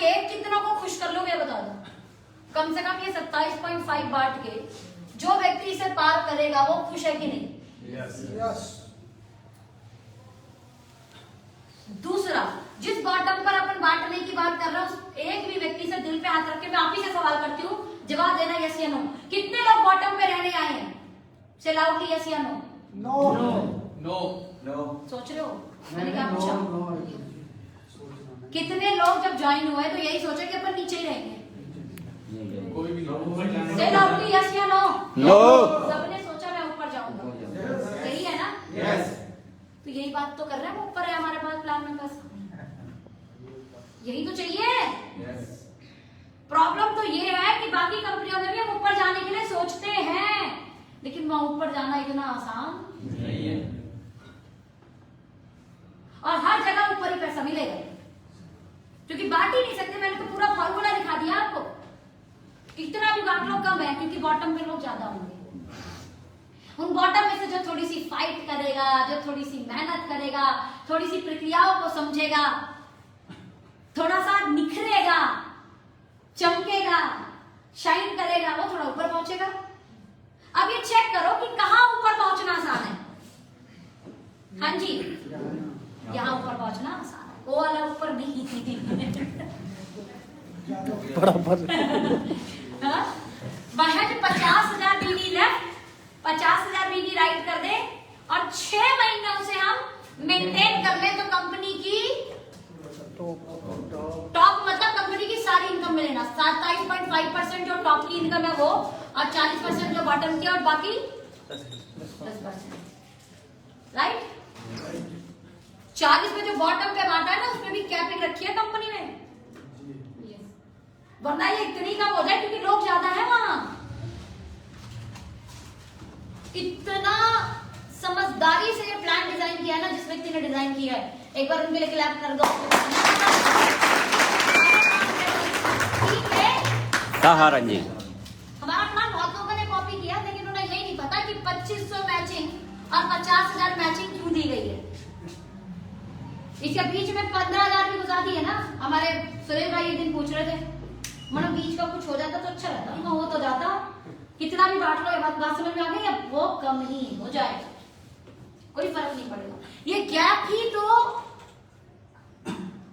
के कितनों को खुश कर लोगे बता दो। कम से कम ये 27.5 बांट के जो व्यक्ति इसे पार करेगा वो खुश है कि नहीं? यस। दूसरा, जिस बॉटम पर अपन बांटने की बात कर रहे हो, एक भी व्यक्ति से दिल पे हाथ रख के मैं आप ही से सवाल करती हूँ, जवाब देना यस या नो। कितने लोग बॉटम पे रहने आए हैं? से लाउडली यस या नो। No no no. सोच रहे हो मैंने क्या पूछा? कितने लोग जब ज्वाइन हुए तो यही सोचे कि अपन नीचे ही रहेंगे? कोई भी नहीं। से लाउडली यस या नो। नो। सबने सोचा मैं ऊपर जाऊंगा, यही है ना? यस। तो यही बात तो कर रहे हैं, हम ऊपर है हमारे पास प्लान में, बस यही तो चाहिए। यस। प्रॉब्लम तो ये है कि बाकी कंपनियों में भी हम ऊपर जाने के लिए सोचते हैं, लेकिन वहां ऊपर जाना इतना आसान नहीं है। और हर जगह ऊपर ही पैसा मिलेगा, क्योंकि बांट ही नहीं सकते। मैंने तो पूरा फॉर्मूला दिखा दिया आपको। कितना भी बांट लो कम है, क्योंकि बॉटम पे लोग ज्यादा होंगे। उन बॉटम में से जो थोड़ी सी फाइट करेगा, जो थोड़ी सी मेहनत करेगा, थोड़ी सी प्रक्रियाओं को समझेगा, थोड़ा सा निखरेगा, चमकेगा, शाइन करेगा, वो थोड़ा ऊपर पहुंचेगा। अब ये चेक करो कि कहां ऊपर पहुंचना आसान है। हाँ जी, यहाँ ऊपर पहुंचना आसान है, वो वाला ऊपर नहीं। बराबर। हाँ? महज 50,000 बीडी लेफ्ट, 50,000 बीडी राइट कर दे और 6 महीनों से हम मेंटेन कर ले तो कंपनी की टॉप, मतलब कंपनी की सारी इनकम मिलेगा। 27.5% जो टॉप की इनकम है वो, और 40% जो बॉटम की, और बाकी 10%। राइट? 40 में जो बॉटम पे बांटा है ना, उसमें भी कैपिंग रखी है कंपनी में, वरना ये इतनी कम हो जाए क्योंकि लोग ज्यादा है वहां। इतना समझदारी से ये प्लान डिजाइन किया है ना जिस व्यक्ति ने डिजाइन किया है, एक बार उनके लिए क्लैप कर दो। ठीक है, हाँ जी। हमारा प्लान बहुत लोगों ने कॉपी किया, लेकिन उन्हें यही नहीं पता कि 2500 मैचिंग और 50,000 मैचिंग क्यों दी गई है। इसके बीच में 15,000 भी गुजार दी है ना। हमारे सुरेश भाई एक दिन पूछ रहे थे, मतलब बीच का कुछ हो जाता तो अच्छा रहता। मैं हो तो जाता, कितना भी बांट लो, ये बात समझ में आ गई? अब वो कम ही हो जाएगा, कोई फर्क नहीं पड़ेगा। ये गैप ही तो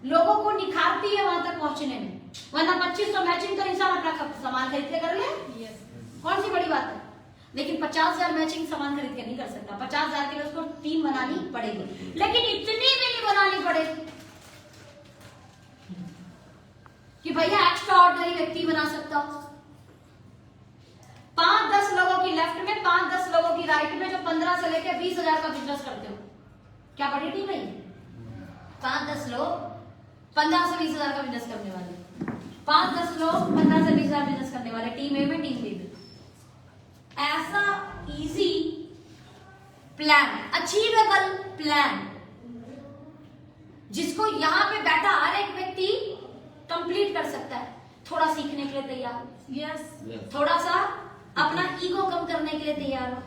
लोगों को निखारती है वहां तक पहुंचने में, वरना 2500 मैचिंग तो इंसान अपना सामान खरीद के कर ले, कौन सी बड़ी बात है। लेकिन 50,000 मैचिंग सामान खरीद के नहीं कर सकता। 50,000 के लिए उसको टीम बनानी पड़ेगी, लेकिन इतनी भी नहीं बनानी पड़ेगी कि भैया एक्स्ट्रा ऑर्डिनरी व्यक्ति बना सकता हो। 5-10 लोगों की लेफ्ट में, 5-10 लोगों की राइट में, जो 15 से लेकर 20,000 का बिजनेस करते हो, क्या बड़ी टीम है? 5-10 लोग 15 से 20,000 का बिजनेस करने वाले, 5-10 लोग 15 से 20,000 बिजनेस करने वाले, टीम ए में, टीम बी में। ऐसा इजी प्लान, अचीवेबल प्लान, जिसको यहां पे बैठा हर एक व्यक्ति कंप्लीट कर सकता है। थोड़ा सीखने के लिए तैयार, यस, थोड़ा सा अपना ईगो कम करने के लिए तैयार हो,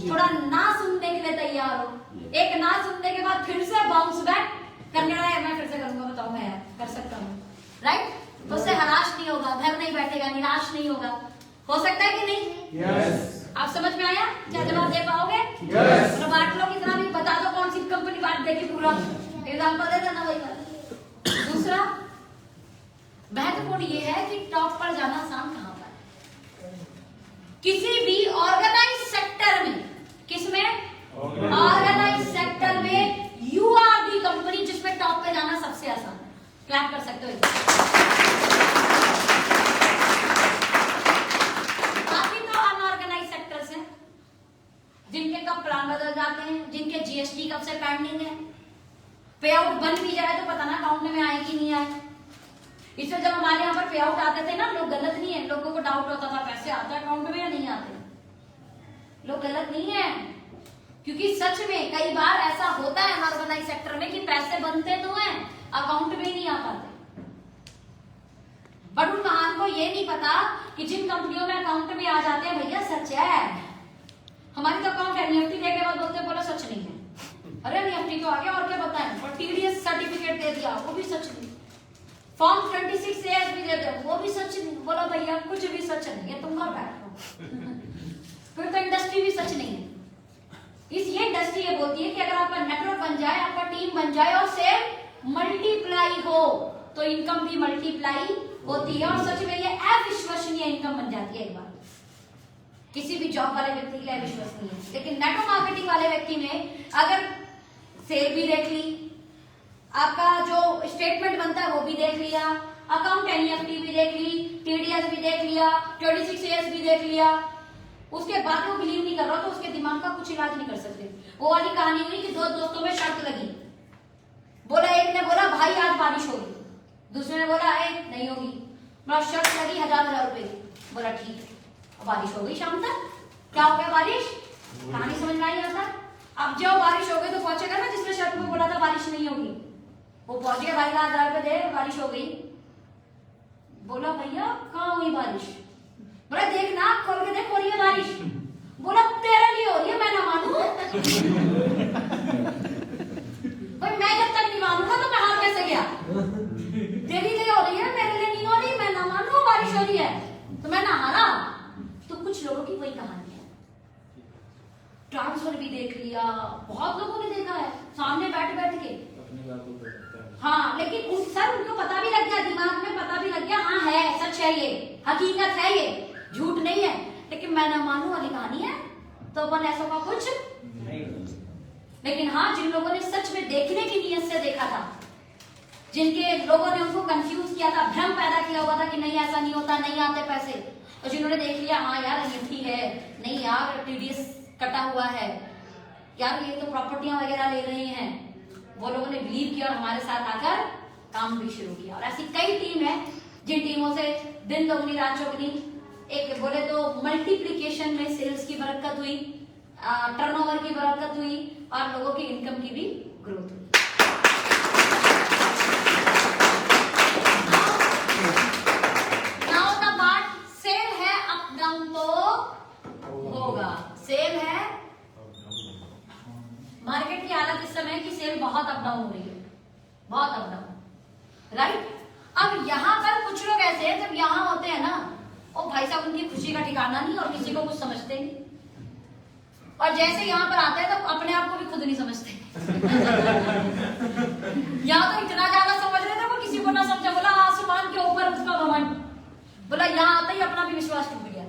थोड़ा ना सुनने के लिए तैयार हो, एक ना सुनने के बाद फिर से बाउंस बैक करने वाला, मैं फिर से करूंगा, बताओ मैं यार कर सकता हूँ, राइट? तो उससे हराश नहीं होगा, घर नहीं बैठेगा, निराश नहीं होगा। हो सकता है कि नहीं? यस। आप समझ में आया? क्या जवाब दे पाओगे? यस। तो बांट लो, कितना भी बता दो कौन सी कंपनी बांट देगी, पूरा एग्जाम्पल दे देना वही का। दूसरा महत्वपूर्ण ये है कि टॉप पर जाना आसान कहां पर है? किसी भी ऑर्गेनाइज सेक्टर में, किसमें? ऑर्गेनाइज सेक्टर में यू आर दी कंपनी जिसमें टॉप पे जाना सबसे आसान है। क्लैप कर सकते हो। बाकी तो अनऑर्गेनाइज सेक्टर्स हैं जिनके कब प्लान बदल जाते हैं, जिनके जीएसटी कब से पेंडिंग है, पे आउट बन भी जाए तो पता ना अकाउंट में आए कि नहीं आए। इससे जब हमारे यहाँ पर पे आउट आते थे ना, लोग गलत नहीं है, लोगों को डाउट होता था पैसे आते हैं अकाउंट में या नहीं आते। लोग गलत नहीं है, क्योंकि सच में कई बार ऐसा होता है ऑर्गेनाइज सेक्टर में कि पैसे बनते तो हैं, अकाउंट में नहीं आ पाते। बट उन महान को ये नहीं पता कि जिन कंपनियों में अकाउंट में आ जाते हैं, भैया सच है, हमारी तो अकाउंट है, निफ्टी देने के बाद बोलते बोला सच नहीं है। अरे निफ्टी तो आ गया और क्या बताएं, और टीडीएस सर्टिफिकेट दे दिया, वो भी सच नहीं। फॉर्म 26 शेयर्स भी देते हो, वो भी सच नहीं। बोला भैया कुछ भी सच नहीं है, तुम घर बैठो। फिर तो इंडस्ट्री भी सच नहीं है। ये इंडस्ट्री ये बोलती है कि अगर आपका नेटवर्क बन जाए, आपका टीम बन जाए और सेल मल्टीप्लाई हो तो इनकम भी मल्टीप्लाई होती है। और सच में ये अविश्वसनीय इनकम बन जाती है एक बार, किसी भी जॉब वाले व्यक्ति के लिए अविश्वसनीय है। लेकिन नेटवर्क मार्केटिंग वाले व्यक्ति में अगर सेल भी देख ली, आपका जो स्टेटमेंट बनता है वो भी देख लिया, अकाउंट एनईएफटी भी देख ली, टीडीएस भी देख लिया, 26 शेयर्स भी देख लिया, उसके बाद वो बिलीव नहीं कर रहा तो उसके दिमाग का कुछ इलाज नहीं कर सकते। वो वाली कहानी हुई कि दो दोस्तों में शर्त लगी। बोला, एक ने बोला भाई आज बारिश होगी, दूसरे ने बोला नहीं होगी। बोला शर्त लगी 1000 रुपए की। बोला ठीक है, बारिश हो गई शाम तक। क्या हो गया? बारिश। कहानी समझ में आई आता। अब जब बारिश हो गई तो पहुंचेगा ना जिसने शर्त में बोला था बारिश नहीं होगी, वो पहुंच गया, भाई 1000 रुपए दे, बारिश हो गई। बोला भैया कहाँ हुई बारिश? बोला देख ना, खोल के देख, हो रही है बारिश। बोला तेरे लिए हो रही है, मैं ना मानू। भाई मैं जब तक नहीं मानूंगा तो मैं हार कैसे गया? तेरे लिए हो रही है, मेरे लिए नहीं हो रही, मैं ना मानू बारिश हो रही है तो मैं ना हारा। तो कुछ लोगों की वही कहानी है। ट्रांसफर भी देख लिया, बहुत लोगों ने देखा है सामने बैठ बैठ के। हाँ, लेकिन उनको पता भी लग गया, दिमाग में पता भी लग गया, हाँ है, सच है, ये हकीकत है, ये झूठ नहीं है। लेकिन मैं ना मानू वाली कहानी है तो अपन ऐसा का कुछ नहीं। लेकिन हाँ, जिन लोगों ने सच में देखने की नीयत से देखा था, जिनके लोगों ने उनको कंफ्यूज किया था, भ्रम पैदा किया हुआ था कि नहीं ऐसा नहीं होता, नहीं आते पैसे, और जिन्होंने देख लिया हाँ यार अंगूठी है, नहीं यार टीडीएस कटा हुआ है, यार ये तो प्रॉपर्टियां वगैरह ले रहे हैं, वो लोगों ने बिलीव किया और हमारे साथ आकर काम भी शुरू किया। और ऐसी कई टीम है जिन टीमों से दिन दोगुनी रात चौगुनी, एक बोले तो मल्टीप्लिकेशन में सेल्स की बरकत हुई, टर्नओवर की बरकत हुई और लोगों की इनकम की भी ग्रोथ हुई। नाउ द पार्ट, सेल है अप डाउन तो होगा। सेल है, मार्केट की हालत इस समय की सेल बहुत अप डाउन हो रही है, बहुत अप डाउन, राइट। अब यहाँ पर कुछ लोग ऐसे हैं, जब यहाँ होते हैं ना, ओ भाई साहब उनकी खुशी का ठिकाना नहीं और किसी को कुछ समझते नहीं, और जैसे यहाँ पर आते हैं तो अपने आप को भी खुद नहीं समझते। यहाँ तो इतना ज्यादा समझ रहे थे वो किसी को ना समझा, बोला आसमान के ऊपर उसका घमंड, बोला यहाँ आते ही अपना भी विश्वास टूट गया।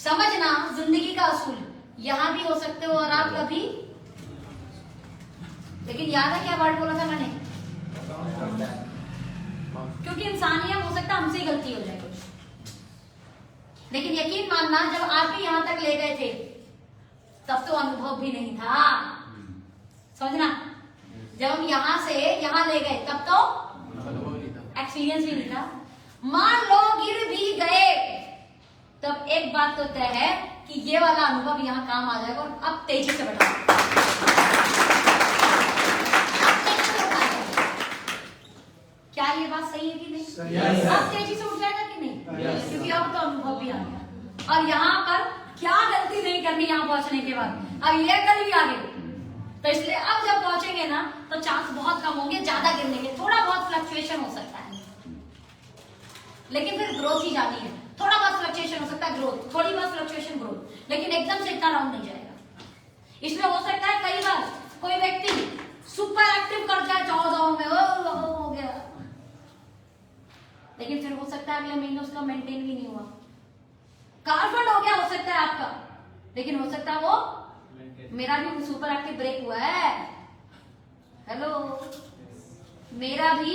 समझना जिंदगी का असूल, यहाँ भी हो सकते हो और आप कभी, लेकिन याद है क्या वर्ड बोला था मैंने? क्योंकि इंसानियत हो सकता है हमसे ही गलती हो जाए कुछ, लेकिन यकीन मानना जब आप भी यहां तक ले गए थे तब तो अनुभव भी नहीं था। समझना, जब हम यहां से यहां ले गए तब तो एक्सपीरियंस भी नहीं था। मान लो गिर भी गए तब एक बात तो तय है कि ये वाला अनुभव यहाँ काम आ जाएगा और अब तेजी से बढ़ा। क्या ये बात सही है कि नहीं? Yes. अब तेजी से उठ जाएगा कि नहीं? Yes. क्योंकि अब तो अनुभव भी आ गया। और यहाँ पर क्या गलती नहीं करनी यहाँ पहुंचने के बाद, अब ये गल भी आ गई, तो इसलिए अब जब पहुंचेंगे ना तो चांस बहुत कम होंगे ज्यादा गिरने के। थोड़ा बहुत फ्लक्चुएशन हो सकता है, लेकिन फिर ग्रोथ ही जानी है। थोड़ा बहुत फ्लक्चुएशन हो सकता है, ग्रोथ, थोड़ी बहुत फ्लक्चुएशन ग्रोथ, लेकिन एकदम से इतना डाउन नहीं जाएगा। इसलिए हो सकता है कई बार कोई व्यक्ति सुपर एक्टिव कर जाए 14 में, हो गया, लेकिन फिर हो सकता है अगले महीने उसका मेंटेन भी नहीं हुआ। कार्बन हो गया हो सकता है आपका, लेकिन हो सकता है वो मेरा भी सुपर एक्टिव ब्रेक हुआ है। हेलो, मेरा भी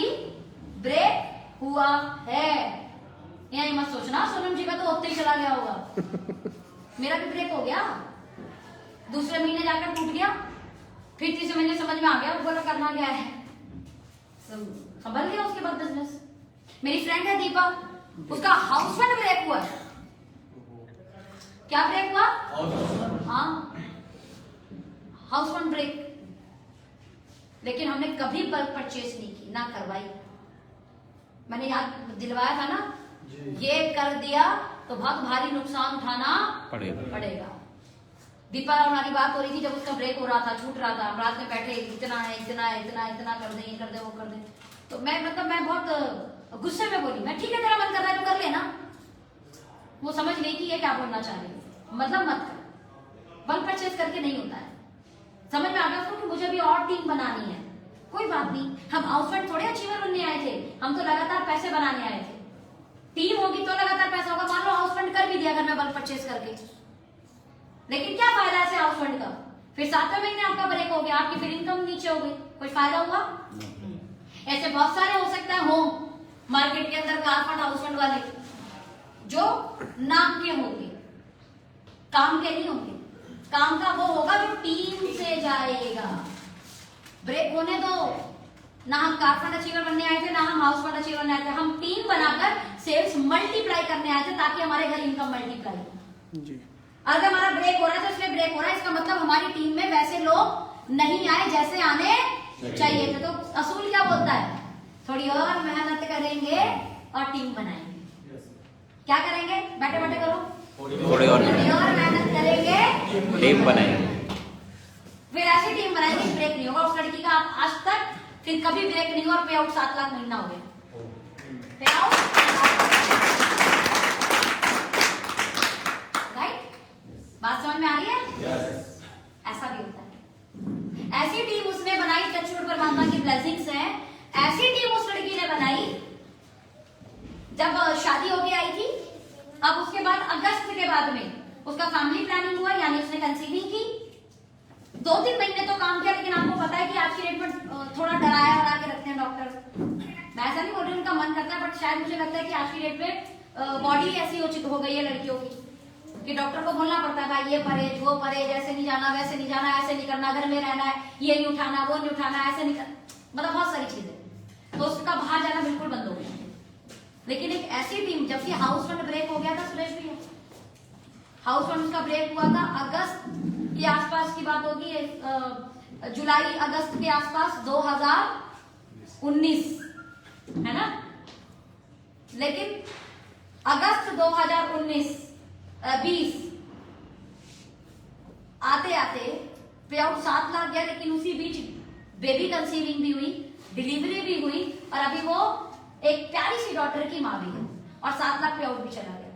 ब्रेक हुआ है। यहाँ मत सोचना सोनम जी का तो होते ही चला गया होगा। मेरा भी ब्रेक हो गया, दूसरे महीने जाकर टूट गया, फिर तीसरे महीने समझ में आ गया, बोला करना क्या है, संभल गया उसके बाद बिजनेस। मेरी फ्रेंड है दीपा, उसका हाउस फंड ब्रेक हुआ है। क्या ब्रेक हुआ? हाँ, हाउस फंड ब्रेक। लेकिन हमने कभी बल्क परचेज नहीं की, ना करवाई। मैंने याद दिलवाया था ना, ये कर दिया तो बहुत भारी नुकसान उठाना पड़ेगा। दीपा और हमारी बात हो रही थी जब उसका ब्रेक हो रहा था, छूट रहा था, हम रात में बैठे, इतना है, इतना है, इतना इतना कर दे, ये कर दे, वो कर दे। तो मैं बहुत गुस्से में बोली, मैं ठीक है तेरा मन कर रहा है तो कर लेना। वो समझ गई कि ये क्या बोलना चाह रही है, मतलब मत कर, बल्क परचेज करके नहीं होता है। समझ में आ गया उसको कि मुझे भी और टीम बनानी है। कोई बात नहीं, हम हाउस फ्रेंड थोड़े अचीवर बनने आए थे, हम तो लगातार पैसे बनाने आए थे। टीम होगी तो लगातार पैसा होगा। मान लो हाउस फंड कर भी दिया अगर मैं बल्क परचेज करके, लेकिन क्या फायदा ऐसे हाउस फंड का? फिर 7वें महीने आपका ब्रेक हो गया, आपकी फिर इनकम नीचे हो गई, कोई फायदा हुआ? ऐसे बहुत सारे हो सकता है होम मार्केट के अंदर कार फंड हाउस फंड वाले जो नाम के होंगे, काम के नहीं होंगे। काम का वो होगा जो टीम से जाएगा। ब्रेक होने दो, ना हम कार फंड अचीवर बनने आए थे, ना हम हाउस फंड अचीवर बनने आए थे। हम टीम बनाकर सेल्स मल्टीप्लाई करने आए थे ताकि हमारे घर इनकम मल्टीप्लाई हो। जी। अगर हमारा ब्रेक हो रहा है तो इसलिए ब्रेक हो रहा है, इसका मतलब हमारी टीम में वैसे लोग नहीं आए जैसे आने चाहिए थे। तो असूल क्या बोलता है? थोड़ी और मेहनत करेंगे और टीम बनाएंगे। क्या करेंगे? बैठे बैठे करो, थोड़ी और मेहनत करेंगे, टीम बनाएंगे। फिर ऐसी टीम बनाएंगे ब्रेक नहीं होगा। उस लड़की का आप आज तक फिर कभी ब्रेक नहीं हुआ और पे आउट 7 लाख महीना हो गया। पे आउट राइट? बात समझ में आ रही है? ऐसा भी होता है। ऐसी टीम उसने बनाई, टचवुड परमात्मा की ब्लेसिंग्स है। ऐसी टीम उस लड़की ने बनाई जब शादी होके आई थी। अब उसके बाद अगस्त के बाद में उसका फैमिली प्लानिंग हुआ, यानी उसने कंसीविंग की। 2-3 महीने तो काम किया, लेकिन आपको पता है कि आज की डेट में थोड़ा डराया के रखते हैं डॉक्टर। मैं ऐसा नहीं बोल रही उनका मन करता है, बट शायद मुझे लगता है कि आज की डेट में बॉडी ऐसी हो गई है लड़कियों की कि डॉक्टर को बोलना पड़ता है भाई ये परहेज वो परहेज, ऐसे नहीं जाना वैसे नहीं जाना, ऐसे नहीं करना, घर में रहना है, ये नहीं उठाना वो नहीं उठाना, ऐसे नहीं कर, मतलब बहुत सारी चीजें। तो उसका बाहर जाना बिल्कुल बंद हो गया। लेकिन एक ऐसी टीम, जबकि हाउस फंड ब्रेक हो गया था, सुरेश भैया हाउस फंड उसका ब्रेक हुआ था अगस्त के आसपास की बात होगी, जुलाई अगस्त के आसपास 2019 है ना। लेकिन अगस्त 2020 आते आते पे आउट 7 लाख गया। लेकिन उसी बीच बेबी कंसीविंग भी हुई, डिलीवरी भी हुई, और अभी वो एक प्यारी सी डॉटर की माँ भी है, और 7 लाख पे आउट भी चला गया।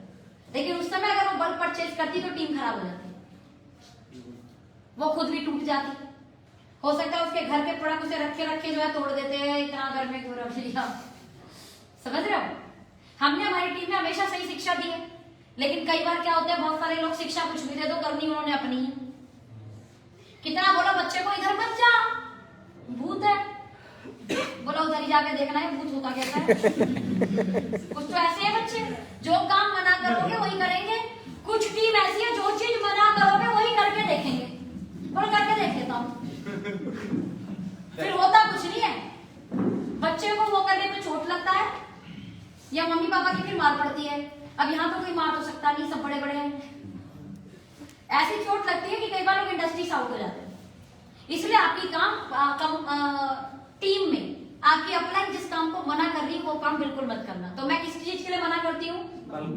लेकिन उस समय अगर वो बल्क परचेज करती तो टीम खराब हो जाती, वो खुद भी टूट जाती। हो सकता है उसके घर के प्रोडक्ट उसे रखे जो है तोड़ देते हैं, इतना घर में क्यों रख लिया। समझ रहे हो? हमने हमारी टीम में हमेशा सही शिक्षा दी है, लेकिन कई बार क्या होता है, बहुत सारे लोग शिक्षा कुछ भी दे दो, करनी उन्होंने अपनी है। कितना बोलो बच्चे को इधर मत जा, भूत है, बोलो उधर ही जाके देखना है भूत होता कैसा है। कुछ तो ऐसे है बच्चे, जो काम मना करोगे वही करेंगे। कुछ टीम ऐसी है जो चीज मना करोगे वही करके देखेंगे। बोलो करके देख लेता हूं, फिर होता कुछ नहीं है। बच्चे को वो करने में चोट लगता है या मम्मी पापा की फिर मार पड़ती है। अब यहाँ तो कोई मार तो सकता नहीं, सब बड़े बड़े हैं। ऐसी चोट लगती है कि कई बार लोग इंडस्ट्री से आउट हो जाते हैं। इसलिए आपकी टीम में आपकी अपलाइन जिस काम को मना कर रही है वो काम बिल्कुल मत करना। तो मैं किस चीज के लिए मना करती हूँ?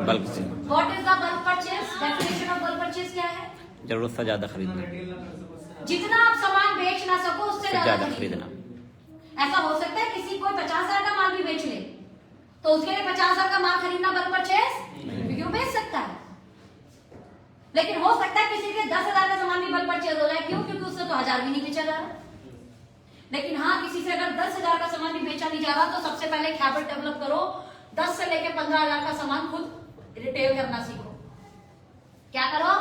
बल्क से। What is the bulk purchase? Definition of bulk purchase क्या है? जरूरत से ज्यादा खरीदना, जितना आप सामान बेच ना सको उससे ज्यादा खरीदना। ऐसा हो सकता है किसी कोई 50,000 का माल भी बेच ले, तो उसके लिए 50,000 का माल खरीदना बल्क परचेज, क्योंकि वो बेच सकता है। लेकिन हो सकता है किसी के 10,000 का सामान भी बल्क परचेज हो जाए। क्यों? क्योंकि उससे तो 1000 भी नहीं बेचा जा रहा। लेकिन हाँ, किसी से अगर 10,000 का सामान भी बेचा नहीं जा रहा, तो सबसे पहले एक हैबिट डेवलप करो, 10 से लेकर 15,000 का सामान खुद रिटेल करना सीखो। क्या करो?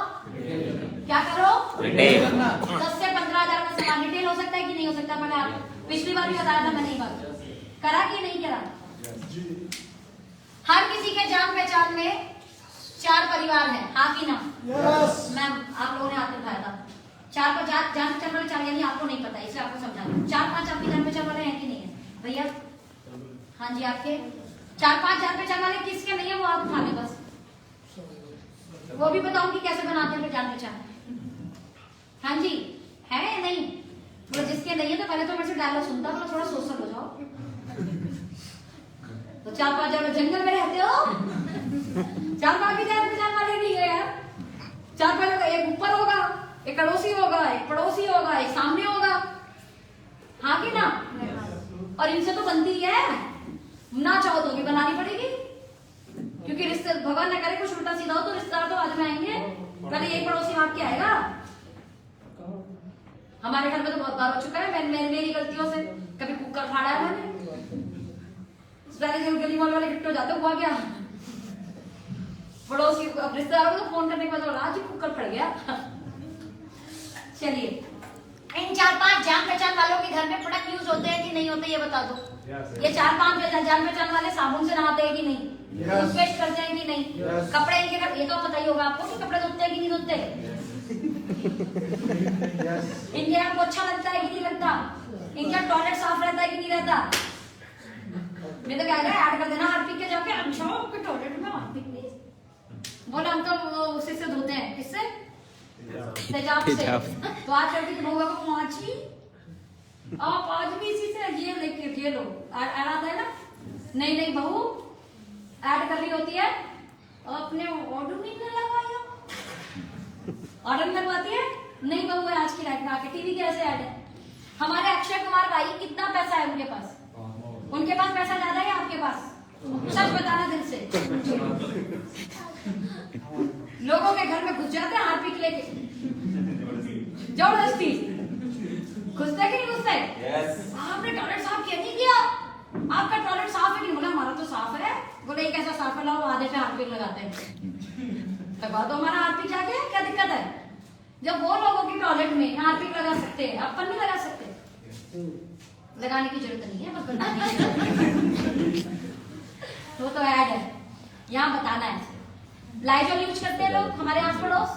क्या करो? रिटेल। 10 से 15,000 का सामान रिटेल हो सकता है कि नहीं हो सकता? मैंने आप पिछली बार भी बताया था, मैंने ही बात करा कि नहीं करा? हर किसी के जान पहचान में 4 परिवार है, हाँ कि ना? मैं आप लोगों ने हाथ उठाया था। 4 जान पहचान वाले 4, यानी आपको नहीं पता, इसलिए आपको समझा दूं। 4-5 आपके जान पहचान वाले हैं कि नहीं है भैया? हाँ जी, आपके 4-5 जान पहचान वाले किसके नहीं है वो आप उठा लें बस। वो भी बताऊंगी कैसे बनाते हैं जान पहचान। हाँ जी, है या नहीं? बोलो जिसके नहीं है तो पहले तो मेरे से डायलॉग सुनता, बोलो थोड़ा सोशल हो जाओ। तो 4-5 जन जंगल में रहते हो, 4-5 की जान पहचान वाले नहीं है यार। 4-5 लोग, एक ऊपर होगा, एक अड़ोसी होगा, एक पड़ोसी होगा, एक सामने होगा, हाँ कि ना? और इनसे तो बनती है, ना चाहो तो भी बनानी पड़ेगी, क्योंकि रिश्ते भगवान न करे कुछ उल्टा सीधा हो तो रिश्तेदार तो बाद में आएंगे। कल यही पड़ोसी भाग के आएगा। हमारे घर में तो बहुत बार हो चुका है, मेरी गलतियों से कभी कुकर फाड़ा है मैंने, गली मोहल्ले वाले इकट्ठे हो जाते, हुआ क्या पड़ोसी रिश्तेदारों को फोन करने के बाद आज ही कुकर फट गया। चलिए, इन 4-5 जान पहचान वालों के घर में प्रोडक्ट यूज होते हैं कि नहीं होते ये बता दो। ये 4-5 जान पहचान वाले साबुन से नहाते हैं कि नहीं, टूथपेस्ट करते हैं कि नहीं, कपड़े इनके घर, ये तो पता ही होगा आपको कि कपड़े धोते हैं कि नहीं धोते, इनके यहाँ पोछा लगता है कि नहीं लगता, इनका टॉयलेट साफ रहता है कि नहीं रहता। मैं तो कह रहा है ऐड कर देना हार्पिक के जाके, अच्छा आपके टॉयलेट में हार्पिक नहीं, बोले हम तो उसी से धोते हैं, किससे, तेजाब से। तो आज करके होगा को माची आप आज भी इसी से ये लेके ये लो ऐड आता है ना, नहीं बहू ऐड कर रही होती है, अपने ऑर्डर नहीं लगाया, ऑर्डर लगवाती है, नहीं बहू है आज की लाइफ में आके टीवी कैसे ऐड है। हमारे अक्षय कुमार भाई कितना पैसा है उनके पास, उनके पास पैसा ज्यादा है आपके पास, सच बताना दिल से। लोगों के घर में घुस जाते हैं हार्पिक लेके, जबरदस्ती घुसते कि नहीं घुसते। आपने टॉयलेट साफ किया नहीं किया, आपका टॉयलेट साफ है नहीं, बोला हमारा तो साफ है, बोले कैसा साफ है, लाओ आधे पे हार्पिक लगाते हैं, लगा दो हमारा हार्पिक जाके, क्या दिक्कत है। जब वो लोगों की टॉयलेट में हार्पिक लगा सकते हैं, अपन नहीं लगा सकते, लगाने की जरूरत नहीं है, बस बताने की जरूरत है। वो तो ऐड है, यहाँ बताना है। लाइजॉल यूज करते हैं लोग हमारे आस पड़ोस,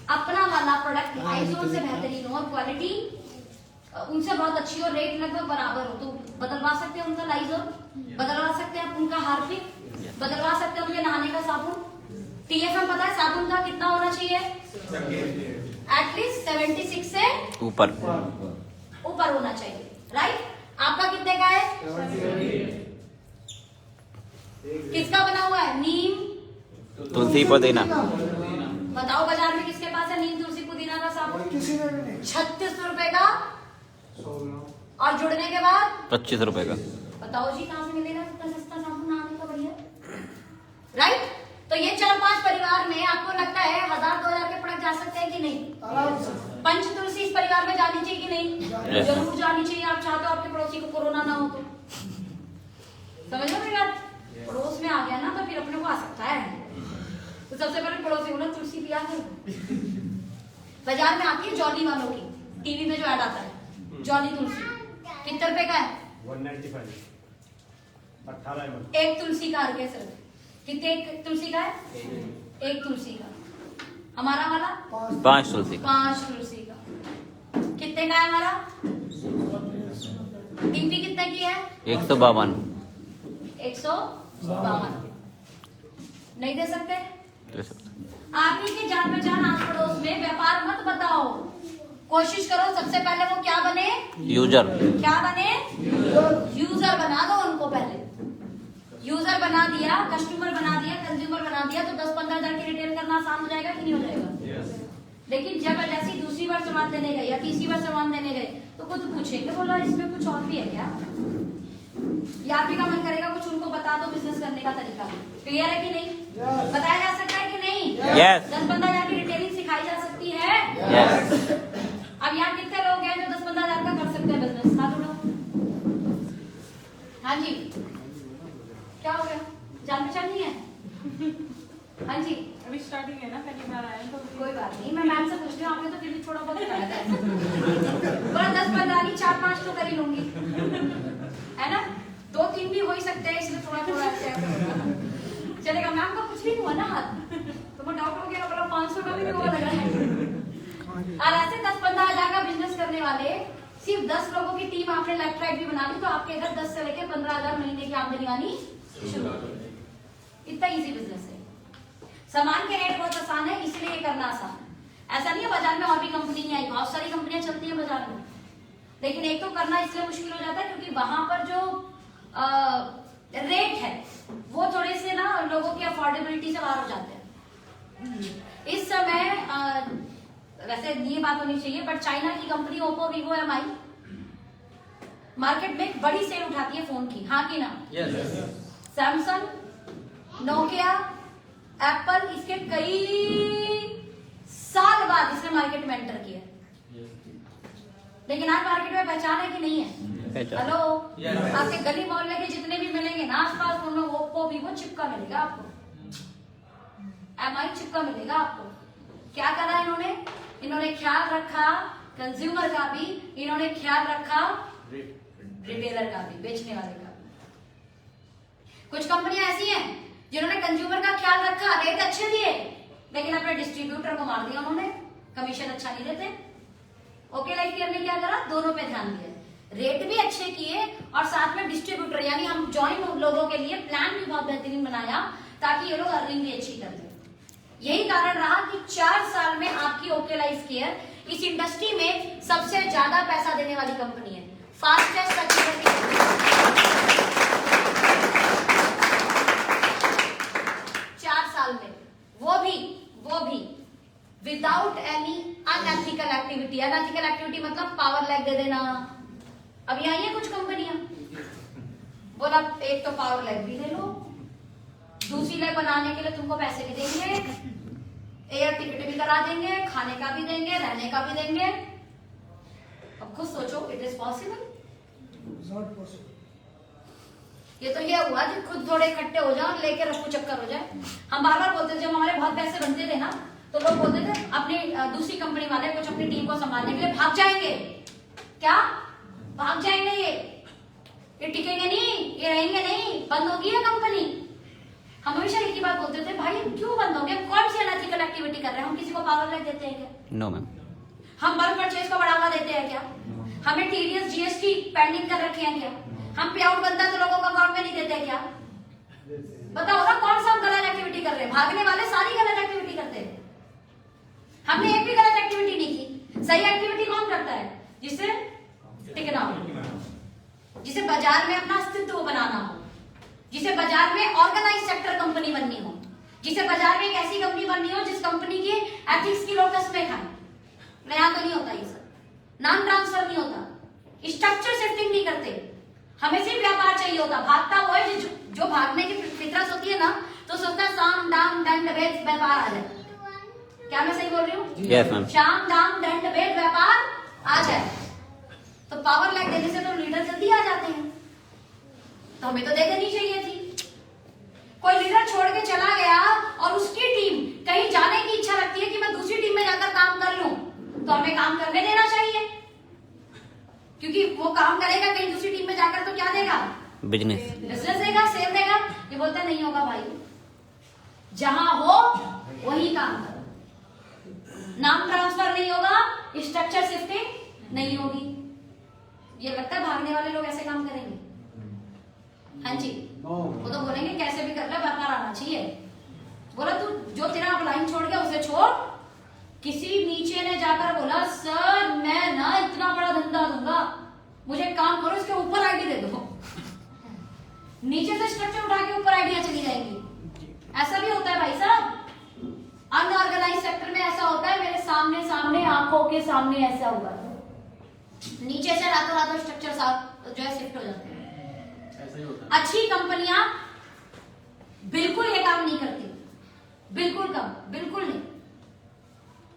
अपना वाला प्रोडक्ट लाइजॉल से बेहतरीन हो और क्वालिटी उनसे बहुत अच्छी हो, रेट लगभग बराबर हो, तो बदलवा सकते हैं उनका लाइजॉल, बदलवा सकते हैं उनका हार्पिक, बदलवा सकते हैं उनके नहाने का साबुन। TFM पता है साबुन का कितना होना चाहिए, एटलीस्ट 76 से ऊपर होना चाहिए, राइट। आपका कितने का है, किसका बना हुआ है, नीम तुलसी पुदीना। बताओ बाजार में किसके पास है नीम तुलसी पुदीना का साबुन, 36 रुपए का, और जुड़ने के बाद 25 रुपए का। बताओ जी कहाँ से मिलेगा इतना सस्ता साबुन नहाने का बढ़िया, राइट। तो ये 4-5 परिवार में आपको लगता है 1000-2000 के प्रोडक्ट जा सकते हैं कि नहीं, पंच तुलसी इस परिवार में जानी चाहिए कि नहीं, जरूर जानी चाहिए। आप चाहते हो आपके पड़ोसी को कोरोना ना हो तो, समझ लो मेरी बात, पड़ोस में आ गया ना तो फिर अपने को आ सकता है, तो सबसे पहले पड़ोसी को ना तुलसी पिया करो। बाजार में आती है जॉली वालों की, टीवी में जो ऐड आता है जॉली तुलसी, कितने रुपए का है, 195, 18 एक तुलसी का अर्घ्य सिर्फ, कितने एक तुलसी का है, एक तुलसी का। हमारा वाला 5 तुलसी का, 5 तुलसी का। कितने का है हमारा, डीपी कितने की है, 152। 152 नहीं दे सकते। आप ही के जान पहचान आस पड़ोस में व्यापार मत बताओ, कोशिश करो सबसे पहले वो क्या बने, यूजर। क्या बने, यूजर बना दो उनको। पहले यूजर बना दिया, कस्टमर बना दिया, कंज्यूमर बना दिया, तो 10-15 हजार की रिटेल करना आसान हो जाएगा कि नहीं हो जाएगा। लेकिन जब जैसी दूसरी बार सामान देने गए या तीसरी बार सामान देने गए तो खुद पूछेंगे, बोला इसमें कुछ और भी है क्या, या आप ही का मन करेगा कुछ उनको बता दो बिजनेस करने का तरीका। क्लियर है कि नहीं, बताया जा सकता है कि नहीं, Yes. 10-15 हजार की रिटेलिंग सिखाई जा सकती है। Yes. अब यहाँ कितने लोग हैं जो 10-15 हजार का कर सकते हैं बिजनेस, हाथ उठाओ। हाँ जी, क्या हो गया, जान पहचान नहीं है। हाँ जी, अभी स्टार्टिंग है ना, पहली बार आए तो कोई बात नहीं, मैं मैम से पूछ रही हूँ, आपने तो फिर भी थोड़ा बहुत कराया था। बड़ा 10-15 नहीं, 4-5 तो कर ही लूंगी, है ना, 2-3 भी हो ही सकते हैं, इसलिए थोड़ा चलेगा। मैम का कुछ भी नहीं हुआ ना हाथ, तो मैं डाउट हो गया, बोला 500 का भी नहीं हुआ लगा है। और ऐसे 10-15 हजार का बिजनेस करने वाले सिर्फ 10 लोगों की टीम आपने लेफ्ट राइट भी बना ली, तो आपके घर 10 से लेकर 15 हजार महीने की आमदनी आनी शुरू। इतना इजी बिजनेस है, सामान के रेट बहुत आसान है, इसलिए ये करना आसान है। ऐसा नहीं है बाजार में और भी कंपनी नहीं आई, बहुत सारी कंपनियां चलती हैं बाजार में, लेकिन एक तो करना इसलिए मुश्किल हो जाता है क्योंकि वहां पर जो रेट है वो थोड़े से ना लोगों की अफोर्डेबिलिटी से बाहर हो जाते हैं। इस समय वैसे ये बात होनी चाहिए, बट चाइना की company Oppo, Vivo, MI market में एक बड़ी सेल उठाती है फोन की, हाँ कि ना? सैमसंग, नोकिया, एप्पल, इसके कई साल बाद इसने मार्केट में एंटर किया, लेकिन आज मार्केट में पहचान है कि नहीं है? हेलो, आपके गली मोहल्ले के जितने भी मिलेंगे ना आसपास, उनमें ओप्पो, वीवो चिपका मिलेगा आपको, एमआई चिपका मिलेगा आपको। क्या करा इन्होंने? इन्होंने ख्याल रखा कंज्यूमर का भी, इन्होंने ख्याल रखा रिटेलर का भी, बेचने वाले का भी। कुछ कंपनियां ऐसी हैं जिन्होंने कंज्यूमर का ख्याल रखा, रेट अच्छे दिए, लेकिन अपने डिस्ट्रीब्यूटर को मार दिया उन्होंने, कमीशन अच्छा नहीं देते। ओके लाइफ केयर ने क्या करा? दोनों पे ध्यान दिया, रेट भी अच्छे किए और साथ में डिस्ट्रीब्यूटर यानी हम जॉइंट लोगों के लिए प्लान भी बहुत बेहतरीन बनाया ताकि ये लोग अर्निंग भी अच्छी कर दें। यही कारण रहा कि 4 साल में आपकी ओके लाइफ केयर इस इंडस्ट्री में सबसे ज्यादा पैसा देने वाली कंपनी है, फास्टेस्ट सक्सेसफुल। 4 साल में, वो भी without any unethical activity. Unethical activity मतलब पावर लैग दे देना। अभी आई है कुछ कंपनियां, बोला एक तो पावर लैग भी ले लो, दूसरी लैग बनाने के लिए तुमको पैसे भी देंगे, एयर टिकट भी करा देंगे, खाने का भी देंगे, रहने का भी देंगे। अब खुद सोचो, इट इज पॉसिबल? ये तो ये हुआ कि खुद थोड़े इकट्ठे हो जाओ और लेके रफू चक्कर हो जाए। हम बार बार बोलते थे, जब हमारे बहुत पैसे बनते थे ना, तो लोग बोलते थे अपनी दूसरी कंपनी वाले कुछ अपनी टीम को संभालने के लिए भाग जाएंगे। क्या भाग जाएंगे? ये टिकेंगे नहीं, ये रहेंगे नहीं, बंद होगी ये कंपनी। हम हमेशा एक ही बात बोलते थे, भाई क्यों बंद होंगे? कौन सी अनएथिकल एक्टिविटी कर रहे हैं? हम किसी को पावर लैग देते हैं क्या? No ma'am. हम बल्क परचेज को बढ़ावा देते हैं क्या? हमें टीडीएस जीएसटी पेंडिंग कर रखे हैं क्या? हम पे आउट बनता है तो लोगों को अकाउंट में नहीं देते हैं क्या? बताओ ना, कौन सा हम गलत एक्टिविटी कर रहे हैं? भागने वाले सारी गलत एक्टिविटी करते हैं, हमने एक भी गलत एक्टिविटी नहीं की। सही एक्टिविटी कौन करता है? जिससे टिकना हो, जिसे बाजार में अपना अस्तित्व बनाना हो, जिसे बाजार में ऑर्गेनाइज सेक्टर कंपनी बननी हो, जिसे बाजार में एक ऐसी कंपनी बननी हो जिस कंपनी के एथिक्स की लोग कसमें खाएं। नया तो नहीं होता ये सब, नाम ट्रांसफर नहीं होता, स्ट्रक्चर शिफ्टिंग नहीं करते, हमें सिर्फ व्यापार चाहिए होता। भागता वो है जो भागने की फितरत होती है ना, तो सोचता है साम दाम दंड भेद व्यापार आ जाए। क्या मैं सही बोल रही हूँ? Yes ma'am. शाम दाम दंड भेद व्यापार आ जाए, तो पावर लैग देने से तो लीडर जल्दी आ जाते हैं, तो हमें तो दे देनी चाहिए थी। कोई लीडर छोड़ के चला गया और उसकी टीम कहीं जाने की इच्छा रखती है कि मैं दूसरी टीम में जाकर काम कर लूं, तो हमें काम करने देना चाहिए, क्योंकि वो काम करेगा कहीं दूसरी टीम में जाकर तो क्या देगा? बिजनेस देगा, सेल देगा। ये बोलता नहीं होगा भाई, जहां हो वही काम करो, नाम ट्रांसफर नहीं होगा, स्ट्रक्चर शिफ्टिंग नहीं होगी। ये लगता है भागने वाले लोग ऐसे काम करेंगे? हाँ जी, वो तो बोलेंगे कैसे भी कर ले, व्यापार आना चाहिए। बोला तू जो तेरा लाइन छोड़ गया उसे छोड़। किसी नीचे ने जाकर बोला, सर मैं ना इतना बड़ा धंधा दूंगा, मुझे काम करो, इसके ऊपर आईडी दे दो। नीचे से स्ट्रक्चर उठा के ऊपर आइडिया चली जाएंगी। ऐसा भी होता है भाई साहब, अनऑर्गेनाइज सेक्टर में ऐसा होता है। मेरे सामने सामने आंखों के सामने ऐसा हुआ, नीचे से रातों रातों स्ट्रक्चर जो है शिफ्ट हो जाते हैं। अच्छी कंपनियां बिल्कुल ये काम नहीं करती, बिल्कुल कम, बिल्कुल नहीं।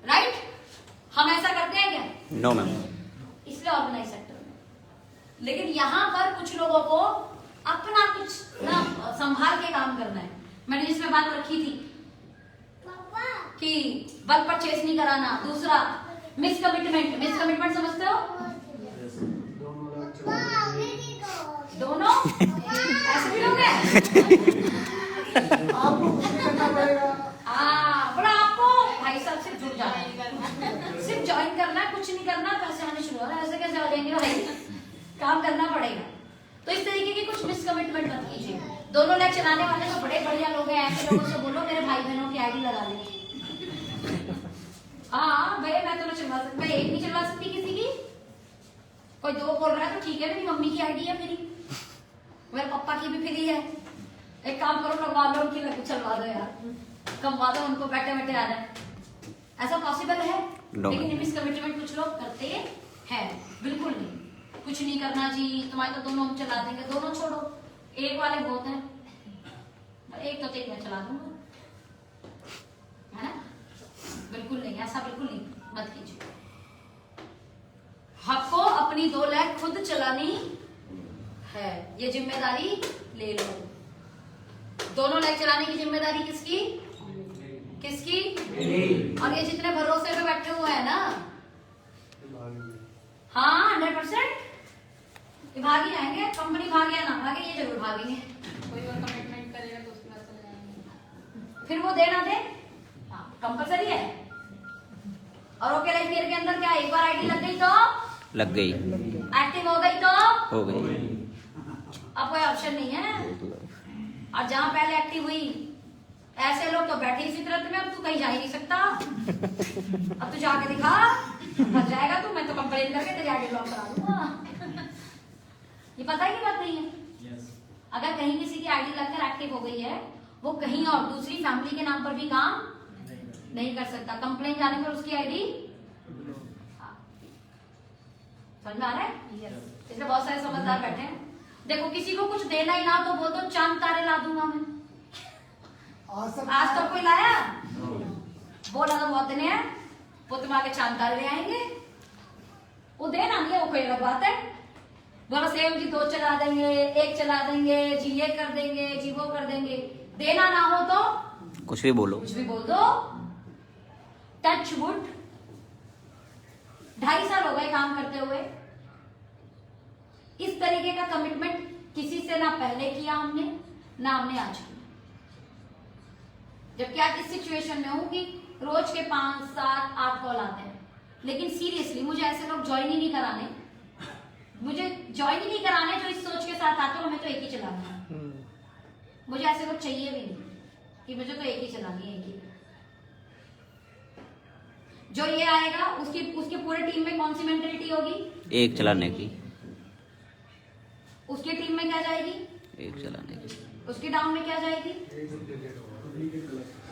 राइट? हम ऐसा करते हैं क्या? No ma'am. इसलिए ऑर्गेनाइज सेक्टर में। लेकिन यहां पर कुछ लोगों को अपना कुछ ना संभाल के काम करना है। मैंने जिसमें बात रखी थी कि बल्क परचेज नहीं कराना, दूसरा मिस कमिटमेंट। मिस कमिटमेंट समझते हो? दोनों ऐसे भी लोग हैं। बड़ा आपको भाई साहब सिर्फ जुड़ जाना है, सिर्फ ज्वाइन करना है, कुछ नहीं करना, पैसे आने शुरू हो रहे हैं। ऐसे कैसे हो जाएंगे भाई? काम करना पड़ेगा। तो इस तरीके की कुछ मिस कमिटमेंट मत कीजिए। दोनों लैब चलाने वाले तो बड़े बढ़िया लोग हैं, ऐसे लोगों से बोलो मेरे भाई बहनों की आईडी लगा ले। हाँ भैया मैं तो ना चलवा सकती, मैं एक नहीं चलवा सकती किसी की। कोई 2 बोल रहा है तो ठीक है, मेरी मम्मी की आईडी है फ्री, मेरे पापा की भी फ्री है। एक काम करो, लगवा लो उनकी, चलवा दो यार, कमवा दो उनको, बैठे बैठे आ जाए। ऐसा पॉसिबल है? लेकिन मिस कमिटमेंट कुछ लोग करते हैं, बिल्कुल नहीं। कुछ नहीं करना जी, तुम्हारे तो दोनों हम चला देंगे। दोनों छोड़ो, एक वाले बहुत हैं, एक तो तेज मैं चला दूंगा, है ना? बिल्कुल नहीं, ऐसा बिल्कुल नहीं, मत कीजिए। आपको अपनी 2 लाख खुद चलानी है, ये जिम्मेदारी ले लो। दोनों लाख चलाने की जिम्मेदारी किसकी? किसकी? और ये जितने भरोसे पे बैठे हुए हैं ना, हाँ 100% भाग ही आएंगे। कंपनी भागे या ना भागे, ये जरूर भागेंगे। कोई और कमिटमेंट करेगा तो उसके बाद चले जाएंगे। फिर वो देना दे, हाँ कंपलसरी है। और ओके लाइफ केयर के अंदर क्या, एक बार आईडी लग गई तो लग गई, एक्टिव हो गई तो हो गई। अब कोई ऑप्शन नहीं है। और जहां पहले एक्टिव हुई, ऐसे लोग तो बैठे इसी तरह में, अब तू कहीं जा ही नहीं सकता। अब तू जाके दिखा, फंस जाएगा तू, मैं तो कंप्लेन करके तेरी आईडी ब्लॉक करा दूंगा। ये पता है कि बात नहीं है? अगर कहीं किसी की आईडी लगकर एक्टिव हो गई है, वो कहीं और दूसरी फैमिली के नाम पर भी काम नहीं कर सकता। कंप्लेन जाने पर उसकी आईडी, समझ में आ रहा है? इसलिए बहुत सारे समझदार बैठे हैं। देखो किसी को कुछ देना ही ना तो बोल दो चांद तारे ला दूंगा मैं। आज तक कोई लाया? बोला तो बहुत देने हैं, वो तुम्हारे चांद तारे ले आएंगे। वो देना नहीं है, वो कोई अलग बात है। बोला सेम जी 2 चला देंगे, 1 चला देंगे जी, ये कर देंगे जी, वो कर देंगे। देना ना हो तो कुछ भी बोलो, कुछ भी बोल दो। टच वुड 2.5 साल हो गए काम करते हुए, इस तरीके का कमिटमेंट किसी से ना पहले किया हमने, ना हमने आज किया। जबकि आज इस सिचुएशन में हूं कि रोज के 5, 7, 8 कॉल आते हैं, लेकिन सीरियसली मुझे ऐसे लोग ज्वाइन ही नहीं कराने। मुझे ज्वाइन ही नहीं कराने जो इस सोच के साथ आते हो हमें तो एक ही चलाना है। मुझे ऐसे लोग चाहिए भी नहीं कि मुझे तो एक ही चलानी है, एक ही। जो ये आएगा उसकी पूरे टीम में कौन सी मेंटेलिटी होगी? एक चलाने की, उसकी टीम में क्या जाएगी? एक चलाने की। उसकी डाउन में क्या जाएगी?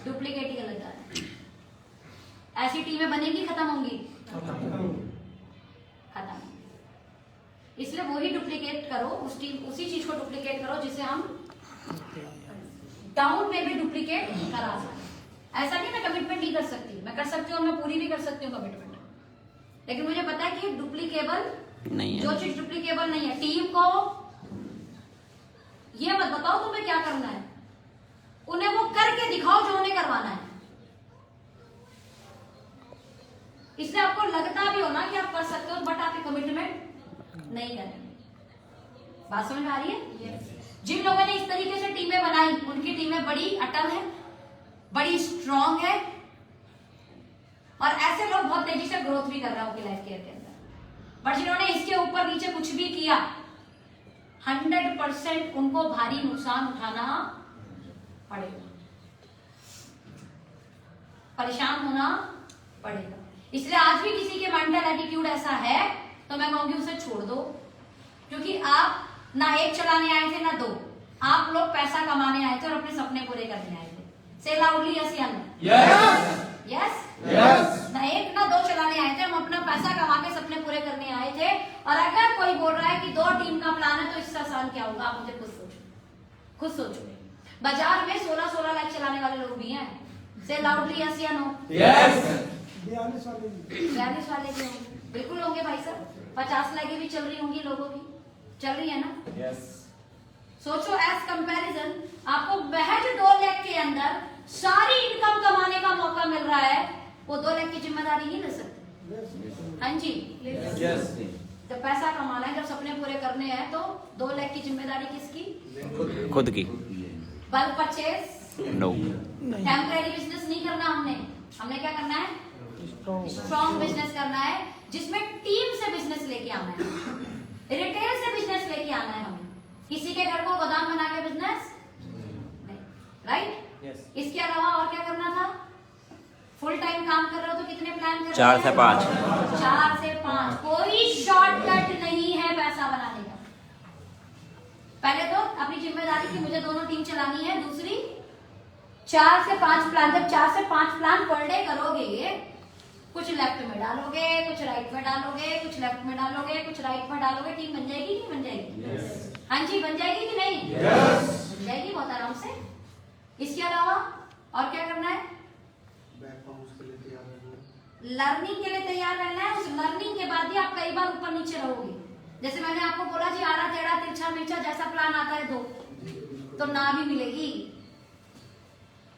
डुप्लीकेट ही गलत जा रहा है। ऐसी टीमें बनेगी, खत्म होंगी? खत्म। इसलिए वही डुप्लीकेट करो, उसी चीज को डुप्लीकेट करो जिसे हम डाउन में भी डुप्लीकेट करा सकते। ऐसा नहीं मैं कमिटमेंट नहीं कर सकती, मैं कर सकती हूँ, मैं पूरी भी कर सकती हूँ कमिटमेंट, लेकिन मुझे पता है कि डुप्लीकेबल नहीं है। जो चीज डुप्लीकेबल नहीं है, टीम को ये मत बताओ तुम्हें क्या करना है, उन्हें वो करके दिखाओ जो उन्हें करवाना है। इसलिए आपको लगता भी हो ना कि आप कर सकते हो, बट आप कमिटमेंट नहीं करेंगे। बात समझ में आ रही है? जिन लोगों ने इस तरीके से टीमें बनाई, उनकी टीमें बड़ी अटल है, बड़ी स्ट्रांग है, और ऐसे लोग बहुत तेजी से ग्रोथ भी कर रहे हैं उनकी लाइफ केयर के अंदर। बट जिन्होंने इसके ऊपर नीचे कुछ भी किया, 100% उनको भारी नुकसान उठाना पड़ेगा, परेशान होना पड़ेगा। इसलिए आज भी किसी के मेंटल एटीट्यूड ऐसा है तो मैं कहूंगी उसे छोड़ दो, क्योंकि आप ना 1 चलाने आए थे ना 2, आप लोग पैसा कमाने आए थे और अपने सपने पूरे करने आए थे। से लाउडली यस या नो? यस। ना 1 ना 2 चलाने आए थे, हम अपना पैसा कमा के सपने पूरे करने आए थे। और अगर कोई बोल रहा है कि 2 टीम का प्लान है तो इससे आसान क्या होगा, आप मुझे खुद सोचो। बाजार में 16 लाख चलाने वाले लोग भी हैं। से लाउडली यस या नो? 42 वाले भी होंगे, बिल्कुल होंगे भाई साहब। 50 लाख भी चल रही होंगी, लोगों की चल रही है ना? सोचो एज कंपैरिजन आपको महज 2 लाख के अंदर सारी इनकम कमाने का मौका मिल रहा है, वो 2 लाख की जिम्मेदारी नहीं ले सकते? हाँ जी, जब पैसा कमाना है, जब सपने पूरे करने हैं, तो 2 लाख की जिम्मेदारी किसकी? खुद की। Bulk purchase no, temporary business नहीं करना हमने क्या करना है? स्ट्रॉन्ग बिजनेस करना है, जिसमें टीम से बिजनेस लेके आना है, रिटेल से बिजनेस लेके आना है। हमें किसी के घर को गोदाम बना के बिजनेस नहीं, राइट? इसके अलावा और क्या करना था? फुल टाइम काम कर रहे हो तो कितने प्लान कर रहे हो? 4 से 5। 4 से 5। कोई शॉर्टकट नहीं है पैसा बनाने का। पहले तो अपनी जिम्मेदारी की मुझे दोनों टीम चलानी है, दूसरी 4 से 5 प्लान। जब 4 से 5 प्लान पर डे करोगे कुछ लेफ्ट में डालोगे, कुछ राइट में डालोगे, कुछ लेफ्ट में डालोगे, कुछ राइट में डालोगे, टीम बन जाएगी नहीं बन जाएगी? हाँ जी, बन जाएगी कि नहीं? बन जाएगी बहुत आराम से। इसके अलावा और क्या करना है? लर्निंग के लिए तैयार रहना है। उस लर्निंग के बाद ही आप कई बार ऊपर नीचे रहोगे। जैसे मैंने आपको बोला जी, आड़ा टेढ़ा तिरछा मिर्चा जैसा प्लान आता है तो ना भी मिलेगी।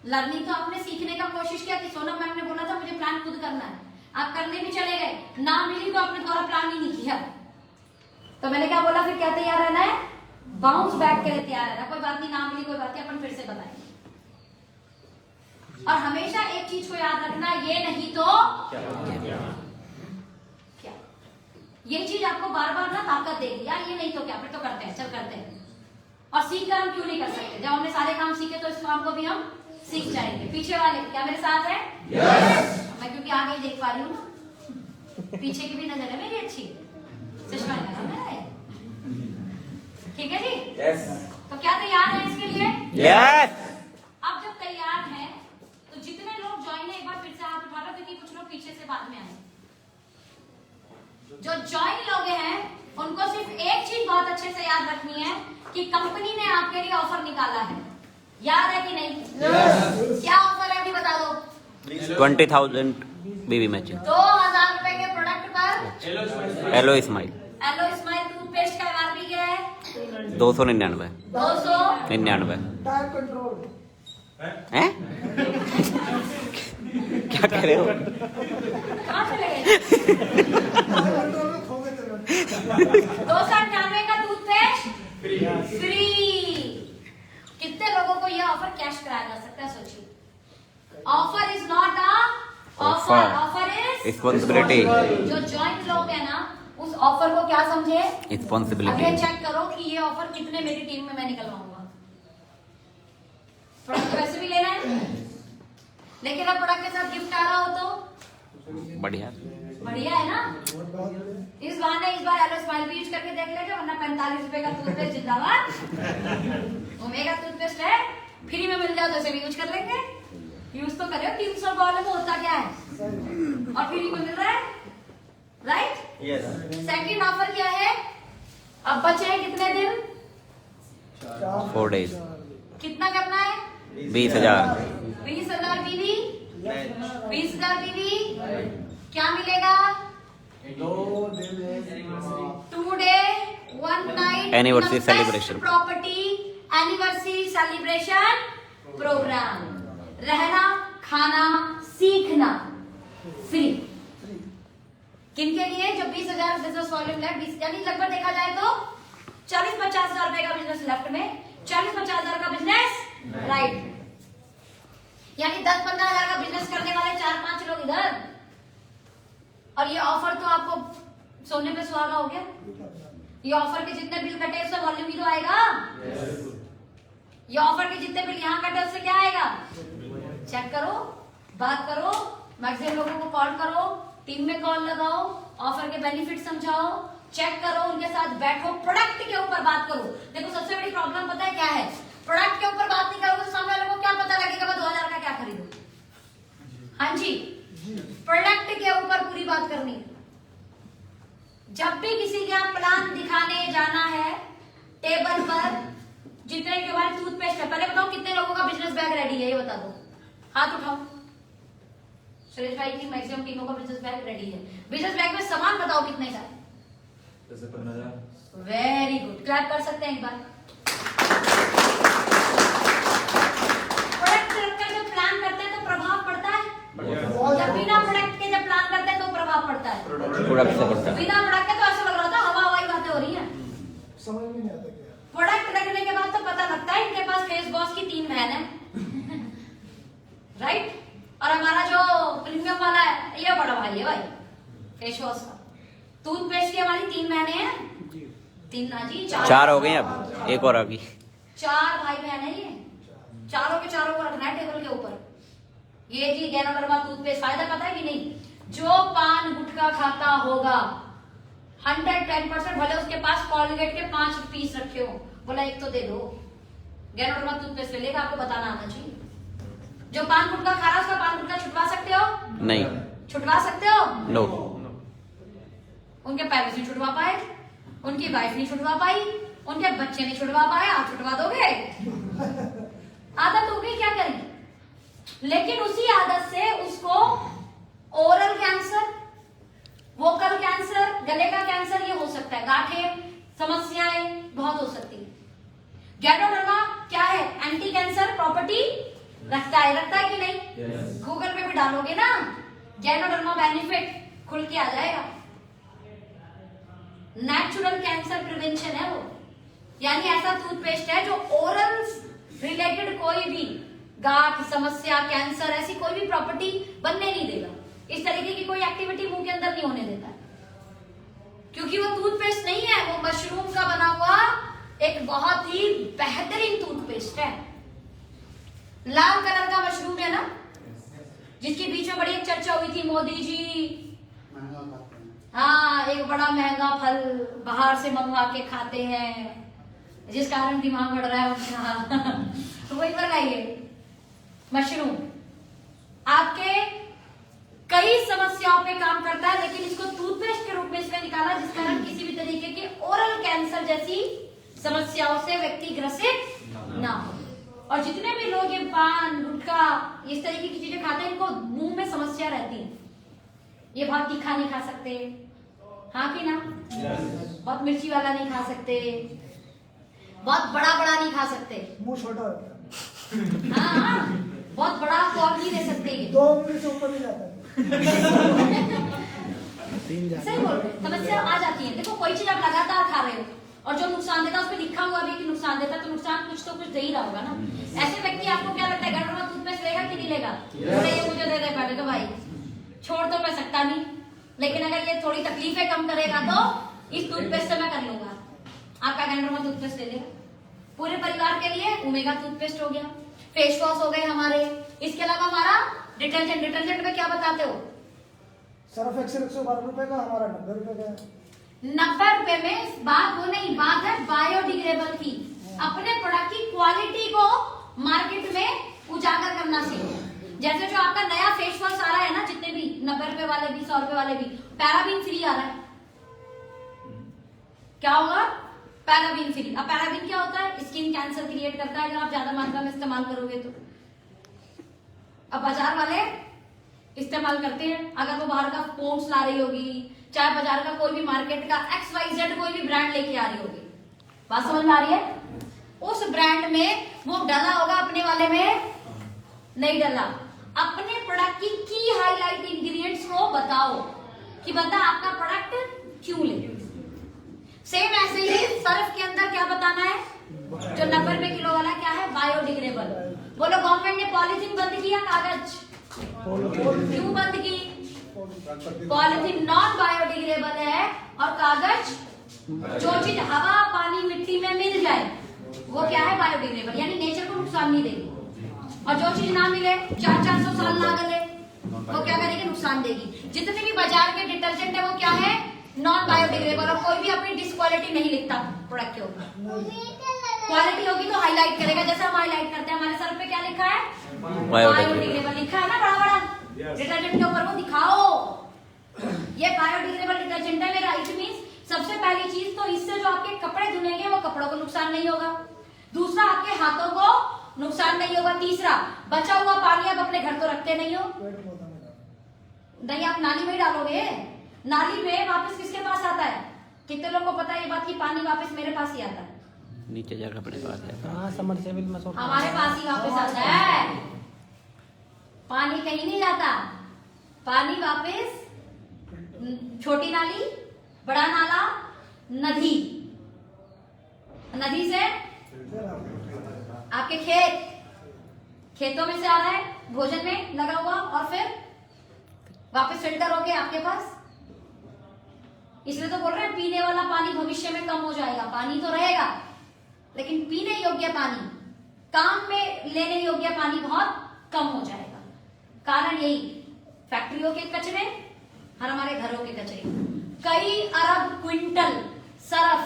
लर्निंग तो आपने सीखने का कोशिश किया कि सोनम मैम ने बोला था मुझे प्लान खुद करना है, आप करने भी चले गए, ना मिली तो आपने दोबारा प्लान ही नहीं किया। तो मैंने क्या बोला, फिर क्या तैयार रहना है? बाउंस बैक के लिए तैयार रहना। कोई बात नहीं, ना मिली कोई बात नहीं, अपन फिर से बताएंगे। और हमेशा एक चीज को याद रखना, ये नहीं तो क्या। ये चीज आपको बार बार ना ताकत देगी, यार ये नहीं तो क्या, फिर तो करते हैं, चल करते हैं। और सीख कर हम क्यों नहीं कर सकते? जब हमने सारे काम सीखे तो इस काम को भी हम सीख जाएंगे। पीछे वाले क्या मेरे साथ है? मैं क्योंकि आगे देख पा रही हूँ ना, पीछे की भी नजर है मेरी अच्छी, चश्मा लगा मेरा। ठीक है जी? तो क्या तैयार है इसके लिए? अब जब तैयार है तो जितने लोग ज्वाइन है एक बार फिर से हाथ उठा लो, क्योंकि कुछ लोग पीछे से बाद में आए। जो ज्वाइन लोग हैं उनको सिर्फ एक चीज बहुत अच्छे से याद रखनी है कि कंपनी ने आपके लिए ऑफर निकाला है। याद है कि नहीं? क्या ऑफर है अभी बता दो। 20,000 बेबी मैचिंग, 2000 रुपए के प्रोडक्ट पर एलो स्माइल टूथपेस्ट का MRP क्या है? 299 299। हैं? क्या कह रहे हो? कहाँ चले गए? 298 का टूथपेस्ट फ्री। कितने लोगों को यह ऑफर कैश कराया जा सकता है? सोचिए। Offer is not a offer, offer is responsibility. जो ज्वाइंट लोग है ना, उस ऑफर को क्या समझे? रिस्पॉन्सिबिलिटी। अगले चेक करो कि ये ऑफर कितने मेरी टीम में मैं निकलवाऊंगा। प्रोडक्ट वैसे भी लेना है, लेकिन अब प्रोडक्ट के साथ गिफ्ट आ रहा हो तो बढ़िया है ना। इस बार एलो स्माइल भी यूज करके देख लेगा, वरना 45 रुपए का टूथपेस्ट जिंदाबाद। ओमेगा टूथपेस्ट है, फ्री में मिल जाए तो इसे भी यूज कर लेंगे। यूज तो करो, 300 बॉल में होता क्या है और फ्री में मिल रहा है, राइट? सेकंड ऑफर क्या है? अब बचे हैं कितने दिन? 4 days। कितना करना है? 20,000। 20,000 बीवी, 20,000 बीवी क्या मिलेगा? 2 day 1 night Anniversary celebration। Property anniversary celebration programme. रहना, खाना, सीखना फ्री। किनके लिए? जो 20,000 बिजनेस वॉल्यूम लेफ्ट, यानी लगभग देखा जाए तो 40-50 हजार रुपए का बिजनेस लेफ्ट में, 40-50 हजार का बिजनेस राइट, यानी 10-15 हजार का बिजनेस करने वाले 4-5 लोग इधर। और ये ऑफर तो आपको सोने पे सुहागा हो गया। ये ऑफर के जितने बिल कटे उससे वॉल्यूम ही तो आएगा। ये ऑफर के जितने बिल यहाँ कटे उससे क्या आएगा? चेक करो, बात करो, मैक्सिमम लोगों को कॉल करो, टीम में कॉल लगाओ, ऑफर के बेनिफिट समझाओ, चेक करो, उनके साथ बैठो, प्रोडक्ट के ऊपर बात करो। देखो सबसे बड़ी प्रॉब्लम पता है क्या है? प्रोडक्ट के ऊपर बात नहीं करोगे तो सामने वालों को क्या पता लगेगा मैं 2000 का क्या खरीदूं? हाँ जी, प्रोडक्ट के ऊपर पूरी बात करनी। जब भी किसी के आप प्लान दिखाने जाना है टेबल पर, जितने के हमारे टूथपेस्ट है, पहले बताओ कितने लोगों का बिजनेस बैग रेडी है, ये बता दो, हाथ उठाओ। सुरेश भाई की मैक्सिमम टीमों का बिजनेस बैग रेडी है। बिजनेस बैग में सामान बताओ कितने का है? वेरी गुड, क्लैप कर सकते हैं एक बार। प्रोडक्ट रखकर जब प्लान करते हैं तो प्रभाव पड़ता है, जब बिना प्रोडक्ट के जब प्लान करते हैं तो प्रभाव पड़ता है। प्रोडक्ट से पड़ता है। बिना प्रोडक्ट के तो ऐसा लग रहा था हवा हवाई बातें हो रही है, समझ में नहीं आता क्या। प्रोडक्ट रखने के बाद तो पता लगता है इनके पास फेस वॉश की 3 बहन है, राइट? और हमारा जो प्रीमियम वाला है ये बड़ा भाई है भाई फेस वॉश का। टूथपेस्ट की हमारी 3 बहनें हैं, 3 ना जी 4 हो गए, अब एक और अभी 4 भाई बहन है। ये चारों के चारों को रखना है टेबल के ऊपर। ये जी गैनोडर्मा टूथपेस्ट, फायदा पता है कि नहीं? जो पान गुटखा खाता होगा 110%, भले उसके पास कॉलगेट के 5 पीस रखे हो, बोला एक तो दे दो, गैनोडर्मा टूथपेस्ट ले लेगा। आपको बताना आना चाहिए। जो पान गुटखा खा रहा है उसका पान गुटखा छुटवा सकते हो? नहीं। छुटवा सकते हो? नो। उनके पेरेंट्स नहीं छुटवा पाए, उनकी वाइफ नहीं छुटवा पाई, उनके बच्चे नहीं छुटवा पाए, आप छुटवा दोगे? आदत हो गई, क्या करें? लेकिन उसी आदत से उसको ओरल कैंसर, वोकल कैंसर, गले का कैंसर ये हो सकता है, गांठें, समस्याएं बहुत हो सकती है। गैनोडर्मा क्या है? एंटी कैंसर प्रॉपर्टी रखता है कि नहीं? गूगल पे भी डालोगे ना गैनोडर्मा बेनिफिट, खुल के आ जाएगा। नेचुरल कैंसर प्रिवेंशन है वो, यानी ऐसा टूथपेस्ट है जो ओरल रिलेटेड कोई भी गांठ, समस्या, कैंसर, ऐसी कोई भी प्रॉपर्टी बनने नहीं देगा। इस तरीके की कोई एक्टिविटी मुंह के अंदर नहीं होने देता है, क्योंकि वो टूथपेस्ट नहीं है, वो मशरूम का बना हुआ एक बहुत ही बेहतरीन टूथपेस्ट है। लाल कलर का मशरूम है ना, जिसके बीच में बड़ी एक चर्चा हुई थी, मोदी जी हाँ एक बड़ा महंगा फल बाहर से मंगवा के खाते हैं, जिस कारण दिमाग बढ़ रहा है उनका। वही बनाइए मशरूम, आपके कई समस्याओं पे काम करता है, लेकिन इसको टूथपेस्ट के रूप में इसमें निकाला, जिस कारण किसी भी तरीके के ओरल कैंसर जैसी समस्याओं से व्यक्ति ग्रसित ना हो। और जितने भी लोग ये पान, गुटखा, इस तरीके की चीजें खाते हैं, इनको मुंह में समस्या रहती है। ये बहुत तीखा नहीं खा सकते, हाँ कि ना? बहुत मिर्ची वाला नहीं खा सकते, बहुत बड़ा बड़ा नहीं खा सकते, मुंह छोटा होता है, हाँ बहुत बड़ा कॉल नहीं दे सकते ये। 2 उंगली से ऊपर नहीं जाता है। सही बोल रहे, समस्या आ जाती है। देखो कोई चीज आप लगातार खा रहे हो और जो नुकसान देता है, उस पर लिखा हुआ भी कि नुकसान देता है, तो नुकसान कुछ तो कुछ दे ही रहा होगा ना। ऐसे व्यक्ति आपको क्या लगता है घर में टूथपेस्ट लेगा कि नहीं लेगा? बोले ये मुझे दे दे बैठे, तो भाई छोड़ तो मैं सकता नहीं, लेकिन अगर ये थोड़ी तकलीफें कम करेगा तो इस टूथपेस्ट से मैं कर लूंगा। आपका गैंडरमा टूथपेस्ट ले लेगा। पूरे परिवार के लिए ओमेगा टूथपेस्ट हो गया, फेस वॉश हो गए हमारे। इसके अलावा हमारा डिटर्जेंट में क्या बताते हो? सर्फ एक्सेल 112 रुपए का, हमारा 90 रुपए का है। 90 रुपए में बात वो नहीं, बात है बायोडिग्रेडेबल की। अपने प्रोडक्ट की क्वालिटी को मार्केट में उजागर करना सीखो। जैसे जो आपका नया फेस वॉश आ रहा है ना, जितने भी 90 रुपए वाले भी, 100 रुपए वाले भी, पैराबीन फ्री आ रहा है। क्या होगा? Paraben free. अब पैराबीन क्या होता है? स्किन कैंसर क्रिएट करता है अगर आप ज्यादा मात्रा में इस्तेमाल करोगे तो। अब बाजार वाले इस्तेमाल करते हैं, अगर वो बाहर का पोर्ट्स ला रही होगी, चाहे बाजार का कोई भी मार्केट का XYZ कोई भी ब्रांड लेके आ रही होगी, बात समझ में आ रही है? उस ब्रांड में वो डला होगा, अपने वाले में नहीं डला। अपने प्रोडक्ट की हाईलाइट इंग्रेडिएंट्स को बताओ कि बंदा आपका प्रोडक्ट क्यों ले। सेम ऐसे ही सर्फ के अंदर क्या बताना है? जो 90 रुपए किलो वाला क्या है? बायोडिग्रेडेबल। बोलो गवर्नमेंट ने पॉलिथीन बंद किया, कागज क्यों बंद की? पॉलिथीन नॉन बायोडिग्रेडेबल है, और कागज जो चीज हवा, पानी, मिट्टी में मिल जाए वो क्या है? बायोडिग्रेडेबल, यानी नेचर को नुकसान नहीं देगी। और जो चीज ना मिले, 400-400 साल ना गले, वो क्या करेगी? नुकसान देगी। जितने भी बाजार के डिटर्जेंट है वो क्या है? Non biodegradable. और कोई भी अपनी डिस्क्वालिटी नहीं लिखता प्रोडक्ट के ऊपर। क्वालिटी होगी तो हाईलाइट करेगा, जैसे हम हाईलाइट करते हैं। हमारे सर पे क्या लिखा है? बायोडिग्रेडेबल लिखा है ना, बड़ा बड़ा डिटर्जेंट के ऊपर, वो दिखाओ ये बायोडिग्रेडेबल डिटर्जेंट है मेरा। इट मींस सबसे पहली चीज तो इससे जो आपके कपड़े धुनेंगे वो कपड़ों को नुकसान नहीं होगा। दूसरा, आपके हाथों को नुकसान नहीं होगा। तीसरा, बचा हुआ पानी आप अपने घर तो रखते नहीं हो, नहीं आप नाली में ही डालोगे। नाली में वापस किसके पास आता है? कितने लोगों को पता है ये बात कि पानी वापस मेरे पास ही आता है? नीचे जाकर अपने पास जाता है। हाँ, समरसेबल में हमारे पास ही वापस आता है। पानी कहीं नहीं जाता, पानी वापस छोटी नाली, बड़ा नाला, नदी, नदी से आपके खेतों में से आ रहा है, भोजन में लगा हुआ, और फिर वापस फिल्टर होके आपके पास। इसलिए तो बोल रहे हैं पीने वाला पानी भविष्य में कम हो जाएगा। पानी तो रहेगा, लेकिन पीने योग्य पानी, काम में लेने योग्य पानी बहुत कम हो जाएगा। कारण यही, फैक्ट्रियों के कचरे और हमारे घरों के कचरे। कई अरब क्विंटल सर्फ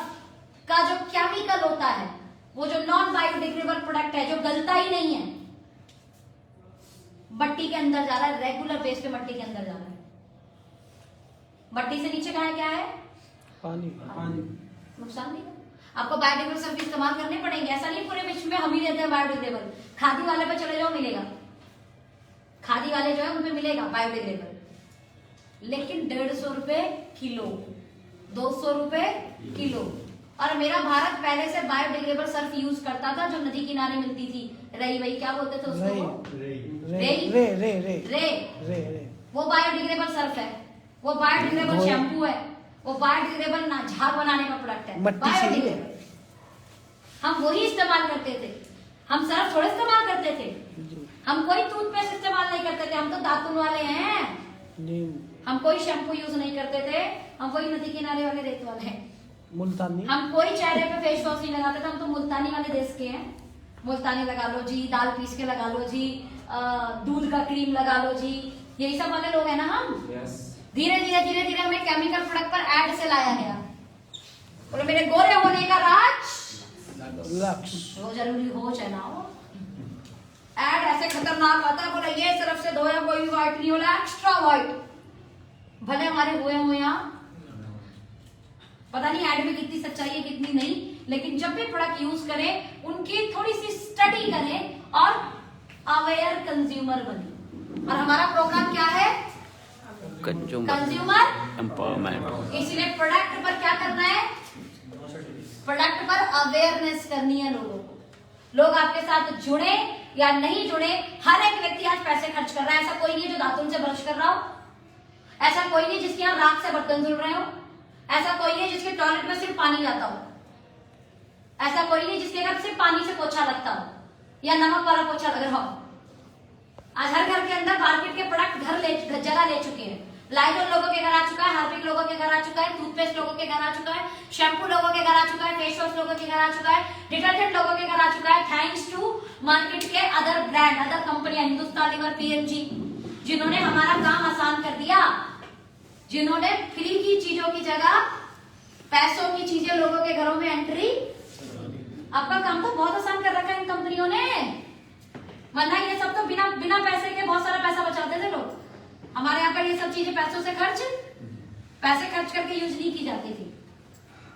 का जो केमिकल होता है, वो जो नॉन बायोडिग्रेडेबल प्रोडक्ट है, जो गलता ही नहीं है, मट्टी के अंदर जा रहा है, रेगुलर बेस पे मट्टी के अंदर जा रहा है। मट्टी से नीचे कहाँ क्या है? पानी नुकसान नहीं है। आपको बायोडिग्रेडेबल सर्फ इस्तेमाल करने पड़ेंगे, ऐसा नहीं पूरे विश्व में हम ही देते हैं बायोडिग्रेडेबल। खादी वाले पे चले जाओ मिलेगा, खादी वाले जो है उनपे मिलेगा बायोडिग्रेडेबल, लेकिन 150 रुपए किलो, 200 रुपए किलो। और मेरा भारत पहले से बायोडिग्रेडेबल सर्फ यूज करता था जो नदी किनारे मिलती थी, रई वही क्या बोलते थे उसको, रे, वो बायोडिग्रेडेबल सर्फ है, वो बायोडिग्रेडेबल शैम्पू है, वो बायोडिग्रेडेबल ना झाग बनाने का प्रोडक्ट है, बायोडिग्रेडेबल। हम वही इस्तेमाल करते थे, हम सर्फ थोड़े इस्तेमाल करते थे, हम कोई टूथपेस्ट इस्तेमाल नहीं करते थे, हम तो दातुन वाले हैं, हम कोई शैम्पू यूज नहीं करते थे, हम वही नदी किनारे वाले रेत वाले हैं, मुल्तानी। हम कोई चेहरे पे फेस वॉश नहीं लगाते थे, हम तो मुल्तानी वाले देश के हैं। मुल्तानी लगा लो जी, दाल पीस के लगा लो जी, दूध का क्रीम लगा लो जी, यही सब वाले लोग हैं ना हम। धीरे धीरे हमें केमिकल प्रोडक्ट पर ऐड से लाया गया, बोले मेरे गोरे होने का राज लक्ष्य वो जरूरी हो चाहे ना हो। ऐड ऐसे खतरनाक आता है, बोले ये तरफ से धोया कोई भी व्हाइट नहीं होला, एक्स्ट्रा व्हाइट, भले हमारे हुए हो यहाँ, पता नहीं ऐड में कितनी सच्चाई है कितनी नहीं, लेकिन जब भी प्रोडक्ट यूज करें उनकी थोड़ी सी स्टडी करें और अवेयर कंज्यूमर बने। और हमारा प्रोग्राम क्या है? Consumer empowerment. इसीलिए प्रोडक्ट पर क्या करना है? प्रोडक्ट पर अवेयरनेस करनी है लोगों को। लोग आपके साथ जुड़े या नहीं जुड़े, हर एक व्यक्ति आज पैसे खर्च कर रहा है। ऐसा कोई नहीं जो दातुन से ब्रश कर रहा हो, ऐसा कोई नहीं जिसके यहाँ राख से बर्तन धुल रहे हो, ऐसा कोई नहीं जिसके टॉयलेट में सिर्फ पानी जाता हो, ऐसा कोई नहीं जिसके घर सिर्फ पानी से पोछा लगता हो या नमक वाला पोछा लग रहा हो। आज हर घर के अंदर मार्केट के प्रोडक्ट जगह ले चुके हैं। लाइजॉल लोगों के घर आ चुका है, हार्पिक लोगों के घर आ चुका है, टूथपेस्ट लोगों के घर आ चुका है, शैम्पू लोगों के घर आ चुका है, फेस वॉश लोगों के घर आ चुका है, डिटर्जेंट लोगों के घर आ चुका है, थैंक्स टू मार्केट के अदर ब्रांड, अदर कंपनियां, हिंदुस्तान लीवर, पीएनजी, जिन्होंने हमारा काम आसान कर दिया, जिन्होंने फ्री की चीजों की जगह पैसों की चीजें लोगों के घरों में एंट्री। आपका काम तो बहुत आसान कर रखा है इन कंपनियों ने, वरना ये सब तो बिना पैसे के बहुत सारा पैसा बचाते थे लोग। हमारे यहाँ पर ये सब चीजें पैसे खर्च करके यूज नहीं की जाती थी।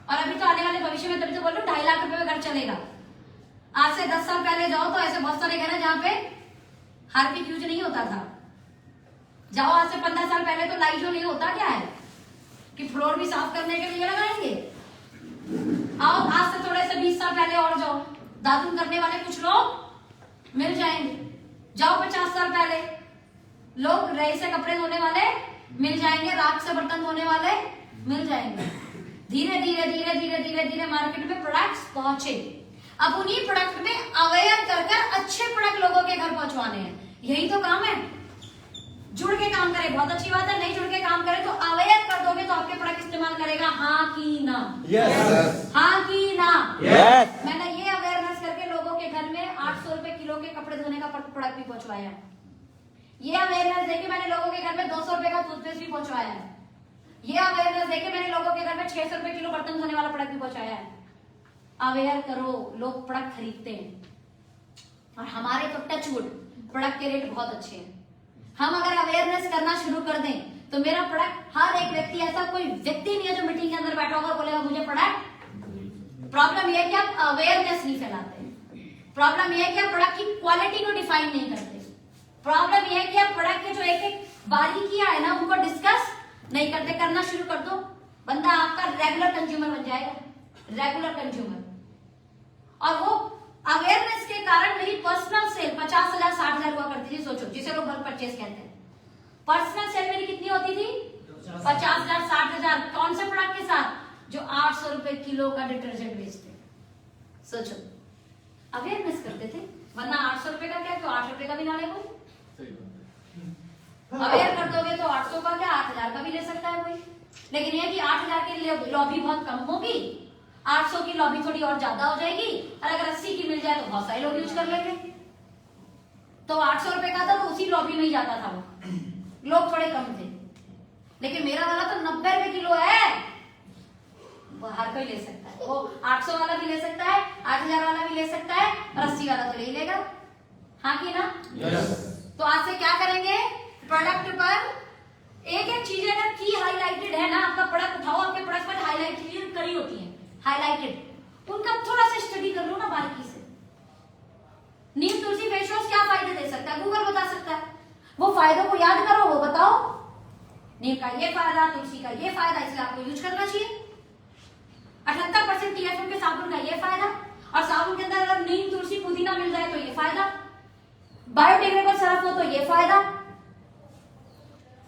और अभी तो आने वाले भविष्य में, तभी तो बोल रहे 2.5 लाख रुपए में घर चलेगा। आज से 10 साल पहले जाओ तो ऐसे बहुत सारे घर हैं जहाँ पे हार्पिक यूज नहीं होता था। जाओ आज से 15 साल पहले तो लाइजॉल नहीं होता क्या है कि फ्लोर भी साफ करने के लिए लगाएंगे। आओ आज से थोड़े से 20 साल पहले और जाओ, दातुन करने वाले कुछ लोग मिल जाएंगे। जाओ 50 साल पहले, लोग रई से कपड़े धोने वाले मिल जाएंगे, राख से बर्तन धोने वाले मिल जाएंगे। धीरे धीरे मार्केट में प्रोडक्ट्स पहुंचे। अब उन्हीं प्रोडक्ट में अवेयर कर अच्छे प्रोडक्ट लोगों के घर पहुंचवाने हैं। यही तो काम है। जुड़ के काम करे बहुत अच्छी बात है, नहीं जुड़ के काम करे तो अवेयर कर दोगे तो आपके प्रोडक्ट इस्तेमाल करेगा, हाँ कि ना? यस। हाँ कि ना? यस। मैंने ये अवेयरनेस करके लोगों के घर में 800 रुपए किलो के कपड़े धोने का प्रोडक्ट भी पहुंचवाया है। ये अवेयरनेस देके मैंने लोगों के घर में 200 रुपए का टूथपेस्ट भी पहुंचवाया है। ये अवेयरनेस देके मैंने लोगों के घर में 600 रुपए किलो बर्तन धोने वाला प्रोडक्ट भी पहुंचाया है। अवेयर करो, लोग प्रोडक्ट खरीदते हैं। और हमारे तो टचवुड प्रोडक्ट के रेट बहुत अच्छे हैं। हम अगर अवेयरनेस करना शुरू कर दें तो मेरा प्रोडक्ट, हर एक व्यक्ति, ऐसा कोई व्यक्ति नहीं है जो मीटिंग के अंदर बैठा होगा बोलेगा मुझे प्रोडक्ट। प्रॉब्लम यह है कि आप अवेयरनेस नहीं फैलाते। प्रॉब्लम यह है कि आप प्रोडक्ट की क्वालिटी को डिफाइन नहीं करते। प्रॉब्लम यह है कि आप प्रोडक्ट के जो एक बारीकियां है ना उनको डिस्कस नहीं करते। करना शुरू कर दो, बंदा आपका रेगुलर कंज्यूमर बन जाएगा, रेगुलर कंज्यूमर। और वो अवेयरनेस के कारण मेरी पर्सनल सेल 50,000 60,000 हुआ करती थी। सोचो, जिसे लोग बल्क परचेज कहते हैं, पर्सनल सेल मेरी कितनी होती थी? 50,000 60,000। कौन से प्रोडक्ट के साथ? जो 800 रुपए किलो का डिटर्जेंट बेचते। सोचो, अवेयरनेस करते थे, वरना 800 रुपए का क्या, तो 8 रुपए का भी ना ले कोई। अवेयर कर दोगे तो 800 का क्या 8,000 का भी ले सकता है कोई। लेकिन ये कि 8,000 की लॉबी बहुत कम होगी, 800 की लॉबी थोड़ी और ज्यादा हो जाएगी, और अगर 80 की मिल जाए तो बहुत सारे लोग यूज कर लेंगे। तो 800 रुपए का था तो उसी लॉबी में ही जाता था वो, लोग थोड़े कम थे। लेकिन मेरा वाला तो 90 रुपए किलो है, वो हर कोई ले सकता है। वो 800 वाला भी ले सकता है, 8,000 वाला भी ले सकता है, और 80 वाला तो ले लेगा, हाँ कि ना? यस। तो आज से क्या करेंगे? प्रोडक्ट पर एक एक चीज अगर की हाईलाइटेड है ना, आपका प्रोडक्ट उठाओ, आपके प्रोडक्ट पर हाईलाइटेड करी होती है, हाईलाइटेड, उनका थोड़ा सा स्टडी कर लो ना बारीकी से। नीम तुलसी फेस वॉश क्या फायदे दे सकता है, गूगल बता सकता है। वो फायदों को याद करो, वो बताओ नीम का ये फायदा, तुलसी का ये फायदा, इसलिए आपको यूज करना चाहिए। 78% TFM के साबुन का ये फायदा, और साबुन के अंदर अगर नीम तुलसी पुदीना मिल जाए तो ये फायदा, बायोडिग्रेडेबल सरफ हो तो ये फायदा।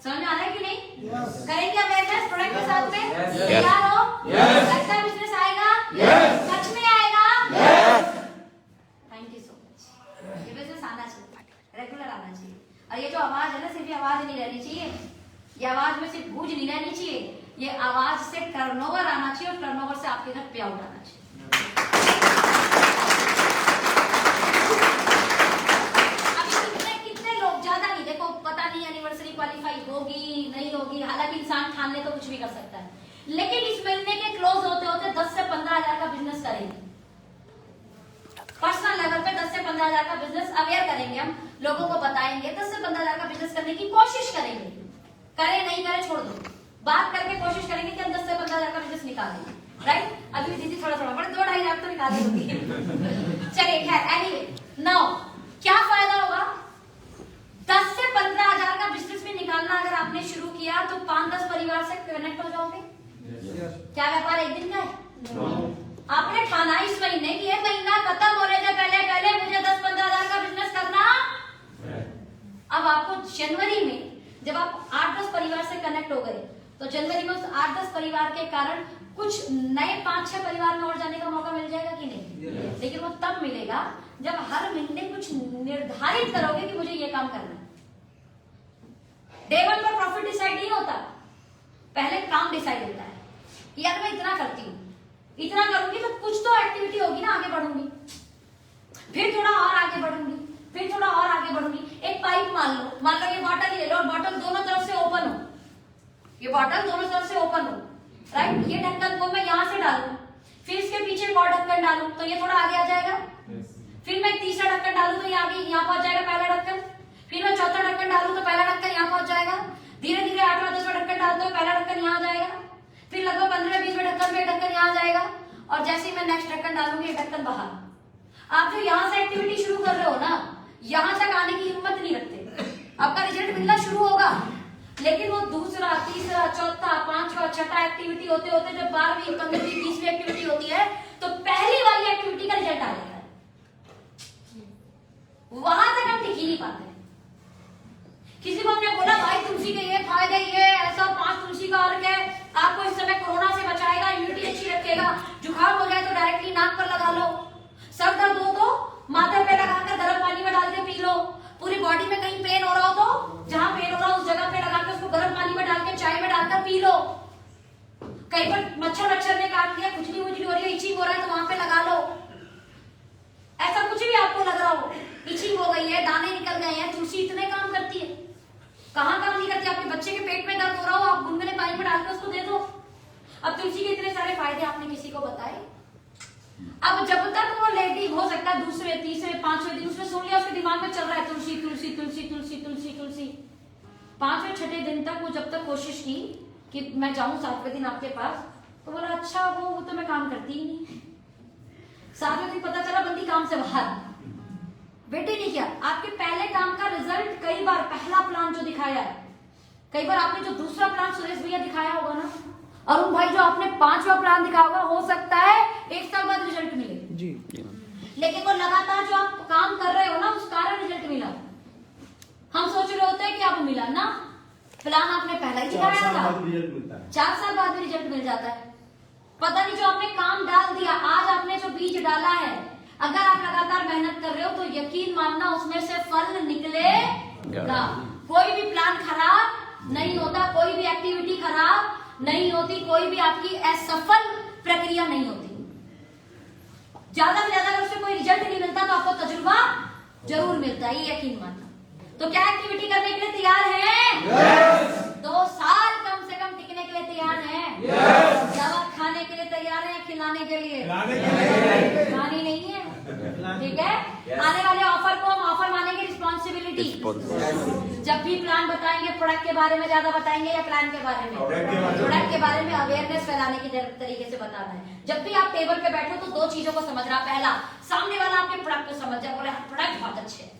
समझ में आ रहा है कि नहीं? Yes. करेंगे अवेयरनेस प्रोडक्ट के साथ में? Yes. तैयार हो? Yes. अच्छा बिजनेस आएगा? Yes. सच में आएगा? Yes. Thank you so much. ये बिजनेस आना चाहिए, रेगुलर आना चाहिए। और ये जो आवाज है ना, सिर्फ ये आवाज नहीं रहनी चाहिए, ये आवाज में सिर्फ गूंज नहीं रहनी चाहिए, ये आवाज से टर्नओवर आना चाहिए, और टर्नओवर से आपके घर पे आउट आना चाहिए। कितने लोग, ज्यादा नहीं, देखो पता नहीं एनिवर्सरी क्वालिफाई होगी नहीं होगी, हालांकि इंसान ठान ले तो कुछ भी कर सकता है, लेकिन इस महीने के क्लोज होते होते 10 से 15 हजार का बिजनेस करेंगे। पर्सनल लेवल पे 10 से 15 हजार का बिजनेस अवेयर करेंगे, हम लोगों को बताएंगे, 10 से 15 हजार का बिजनेस करने की कोशिश करेंगे। करें नहीं करें छोड़ दो, बात करके कोशिश करेंगे कि हम 10 से 15 हजार का बिजनेस निकालेंगे, राइट? अभी दीदी थोड़ा थोड़ा, बट 2-2.5 लाख तो निकाली होगी। चलिए खैर, एनीवे नाउ क्या फायदा होगा 10 से 15 हजार का बिजनेस में निकालना? अगर आपने शुरू किया तो 5-10 परिवार से कनेक्ट हो जाओगे। क्या व्यापार एक दिन का है? आपने ठाना इस महीने की, ये महीना खत्म होने से पहले पहले मुझे 10-15 हजार का बिजनेस करना। अब आपको जनवरी में जब आप 8-10 परिवार से कनेक्ट हो गए, तो जनवरी में उस 8-10 परिवार के कारण कुछ नए 5-6 परिवार में और जाने का मौका मिल जाएगा कि नहीं? लेकिन वो तब मिलेगा जब हर महीने कुछ निर्धारित करोगे कि मुझे ये काम करना है। डे 1 पर प्रॉफिट डिसाइड नहीं होता, पहले काम डिसाइड होता है। यार मैं इतना करती हूँ, इतना करूंगी तो कुछ तो एक्टिविटी होगी ना, आगे बढ़ूंगी, फिर थोड़ा और आगे बढ़ूंगी, फिर थोड़ा और आगे बढ़ूंगी। एक पाइप मान लो ये बॉटल ले लो, और बॉटल दोनों तरफ से ओपन हो, ये बॉटल दोनों तरफ से ओपन हो, राइट? ये ढक्कन को मैं यहां से डालूं, फिर इसके पीछे एक और ढक्कन डालूं तो ये थोड़ा आगे आ जाएगा। फिर मैं एक तीसरा ढक्कन डालूं तो ये आगे यहाँ पहुंच जाएगा पहला ढक्कन। फिर मैं चौथा ढक्कन डालूं तो पहला ढक्कन यहाँ पहुंच जाएगा। धीरे धीरे 8वां 10वां ढक्कन डालते हो पहला ढक्कन यहाँ आ जाएगा। फिर लगभग 15-20वें ढक्कन में ढक्कन यहाँ आ जाएगा, और जैसे ही मैं नेक्स्ट ढक्कन डालूंगी ढक्कन बाहर। आप जो यहाँ से एक्टिविटी शुरू कर रहे हो ना, यहाँ तक आने की हिम्मत नहीं रखते, आपका रिजल्ट मिलना शुरू होगा, लेकिन वो दूसरा, तीसरा, चौथा, 5वां, 6ठा एक्टिविटी होते होते जब 12वीं, 15वीं, 20वीं एक्टिविटी होती है तो पहली वाली एक्टिविटी का रिजल्ट आ जाता है। वहां तक हम टिक ही नहीं पाते। किसी को हमने बोला भाई तुलसी के ये फायदे, ये ऐसा 5 तुलसी का अर्क है, आपको इस समय कोरोना से बचाएगा, इम्यूनिटी अच्छी रखेगा, जुकाम हो जाए तो डायरेक्टली नाक पर लगा लो, सर दर्द हो तो माथे पे लगाकर गर्म पानी में डाल के पी लो, पूरी बॉडी में कहीं पेन हो रहा हो तो जहां पेन हो रहा हो उस जगह पे लगा के उसको गर्म पानी में डाल के चाय में डालकर पी लो। कहीं पर मच्छर ने काट दिया, खुजली हो रही है, इचिंग हो रहा है तो वहां पे लगा लो। ऐसा कुछ भी आपको लग रहा हो, इचिंग हो गई है, दाने निकल गए हैं, तुलसी इतने काम करती है। कहाँ काम नहीं करती? आपके बच्चे के पेट में दर्द हो रहा हो, आप गुनगुने पानी में डालकर उसको दे दो। अब तुलसी के इतने सारे फायदे आपने किसी को बताए? अब जब तक वो लेडी, हो सकता है दूसरे, तीसरे, 5वें दिन उसने सुन लिया, उसके दिमाग में चल रहा है तुलसी तुलसी तुलसी तुलसी तुलसी तुलसी, 5वें 6ठे दिन तक वो जब तक कोशिश की कि मैं जाऊं 7वें दिन आपके पास, तो बोला अच्छा वो तो मैं काम करती ही नहीं। 7वें दिन पता चला बंदी काम से बाहर। बेटे नहीं किया, आपके पहले काम का रिजल्ट कई बार पहला प्लान जो दिखाया है, कई बार आपने जो दूसरा प्लान सुरेश भैया दिखाया होगा ना, अरुण भाई जो आपने 5वां प्लान दिखाया होगा, हो सकता है 1 साल बाद रिजल्ट मिले जी, लेकिन वो लगातार जो आप काम कर रहे हो ना उस कारण रिजल्ट मिला। हम सोच रहे होते हैं कि अब मिला ना, प्लान आपने पहला ही दिखाया था, 4 साल बाद भी रिजल्ट मिल जाता है। पता नहीं जो आपने काम डाल दिया, आज आपने जो बीज डाला है, अगर आप लगातार मेहनत कर रहे हो तो यकीन मानना उसमें से फल निकलेगा। कोई भी प्लान खराब नहीं होता, कोई भी एक्टिविटी खराब नहीं होती, कोई भी आपकी असफल प्रक्रिया नहीं होती। ज्यादा से ज्यादा अगर उससे कोई रिजल्ट नहीं मिलता तो आपको तजुर्बा जरूर मिलता है, ये यकीन मानना। तो क्या एक्टिविटी करने के लिए तैयार हैं? yes! 2 साल कम से कम टिकने के लिए तैयार हैं? yes! दवा खाने के लिए तैयार हैं? खिलाने के लिए? खानी नहीं है, ठीक है? आने वाले ऑफर को हम ऑफर मानेंगे, रिस्पॉन्सिबिलिटी कनेक्टिविटी। Responsibility. जब भी प्लान बताएंगे प्रोडक्ट के बारे में ज्यादा बताएंगे या प्लान के बारे में? प्रोडक्ट के बारे में अवेयरनेस फैलाने की तरीके से बताना है। जब भी आप टेबल पे बैठो तो दो चीजों को समझना। पहला, सामने वाला आपके प्रोडक्ट को समझ जाए, बोले प्रोडक्ट बहुत अच्छे हैं।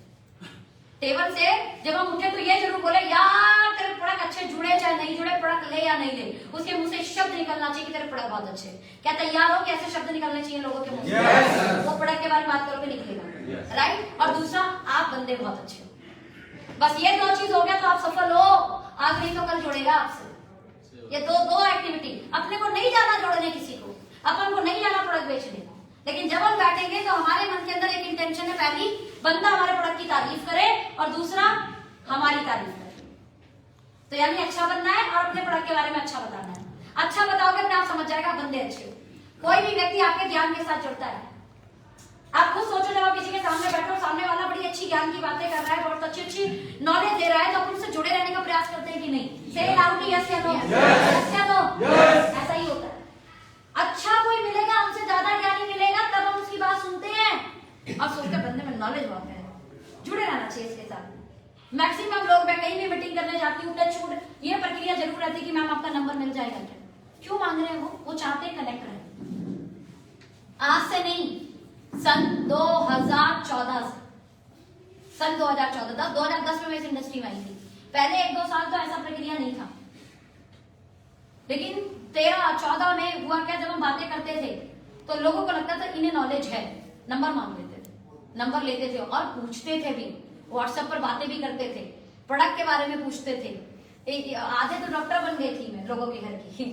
टेबल से जब हम उठे तो ये जरूर बोले यार तेरे प्रोडक्ट अच्छे, जुड़े चाहे नहीं जुड़े, प्रोडक्ट ले या नहीं ले, उसके मुंह से शब्द निकलना चाहिए कि तेरे प्रोडक्ट बहुत अच्छे। क्या तैयार हो कि ऐसे शब्द निकलने चाहिए लोगों के मुंह से? वो प्रोडक्ट के बारे में बात करोगे निकलेगा, राइट। और दूसरा, आप बंदे बहुत अच्छे हो। बस ये दो चीज हो गया तो आप सफल हो। आज नहीं तो कल जुड़ेगा आपसे। ये दो एक्टिविटी। अपने को नहीं जाना जोड़ने किसी को, अपन को नहीं जाना प्रोडक्ट बेचने, लेकिन जब हम बैठेंगे तो हमारे मन के अंदर एक इंटेंशन है, पहली बंदा हमारे प्रोडक्ट की तारीफ करे और दूसरा हमारी तारीफ करे। तो यानी अच्छा बनना है और अपने प्रोडक्ट के बारे में अच्छा बताना है। अच्छा बताओगे अपने आप समझ जाएगा बंदे अच्छे हो। कोई भी व्यक्ति आपके ज्ञान के साथ जुड़ता है। आप खुद सोचो, जब आप किसी के सामने बैठो, सामने वाला बड़ी अच्छी ज्ञान की बातें कर रहा है, बहुत अच्छी अच्छी नॉलेज दे रहा है, तो आप उनसे जुड़े रहने का प्रयास करते हैं कि नहीं? से लाउडली यस या नो? यस या नो? ऐसा ही होता है। अच्छा कोई मिलेगा, हमसे ज्यादा ज्ञानी मिलेगा, तब हम उसकी बात सुनते हैं और सोचते हैं बंदे में नॉलेज बहुत है, जुड़े रहना चाहिए इसके साथ। मैक्सिमम लोग, मैं कहीं भी मीटिंग करने जाती हूँ, टच छूट ये प्रक्रिया जरूर रहती है कि मैम आपका नंबर मिल जाएगा क्या? क्यों मांग रहे हैं? वो चाहते हैं कनेक्ट रहे। आज से नहीं, सन 2014 से, सन 2010 में मैं इस इंडस्ट्री में आई थी। पहले 1-2 साल तो ऐसा प्रक्रिया नहीं था, लेकिन 13-14 में हुआ क्या, जब हम बातें करते थे तो लोगों को लगता था इन्हें नॉलेज है, नंबर मांग लेते थे, नंबर लेते थे और पूछते थे भी, व्हाट्सएप पर बातें भी करते थे, प्रोडक्ट के बारे में पूछते थे। आधे तो डॉक्टर बन गई थी मैं लोगों के घर की,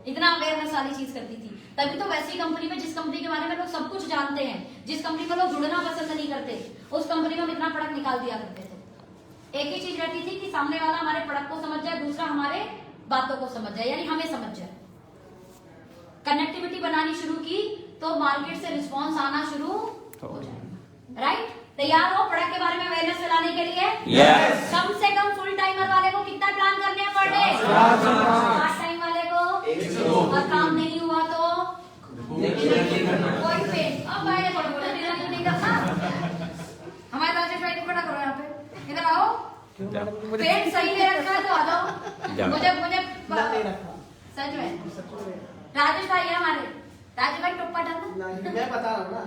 इतना अवेयरनेस वाली चीज करती थी। तभी तो वैसी कंपनी में, जिस कंपनी के बारे में लोग सब कुछ जानते हैं, जिस कंपनी में लोग जुड़ना पसंद नहीं करते, उस कंपनी में हम इतना प्रोडक्ट निकाल दिया करते थे। एक ही चीज रहती थी कि सामने वाला हमारे प्रोडक्ट को समझ जाए, दूसरा हमारे बातों को समझ जाए, यानी हमें समझ जाए। कनेक्टिविटी बनानी शुरू की तो मार्केट से रिस्पांस आना शुरू हो जाए, राइट। तैयार हो प्रोडक्ट के बारे में अवेयरनेस फैलाने के लिए? Yes. कम से कम फुल टाइमर वाले को कितना प्लान करने हैं पर डे? पार्ट टाइम वाले को? और काम नहीं हुआ तो कोई पे अब भाई बोला नहीं करना। हमारे राजेश भाई को खड़ा करो यहाँ पे, इधर आओ। पेट सही में रखा है तो आ जाओ। मुझे सच में राजेश भाई है हमारे, राजेश भाई टुप्पा डालना। मैं बता रहा हूँ ना,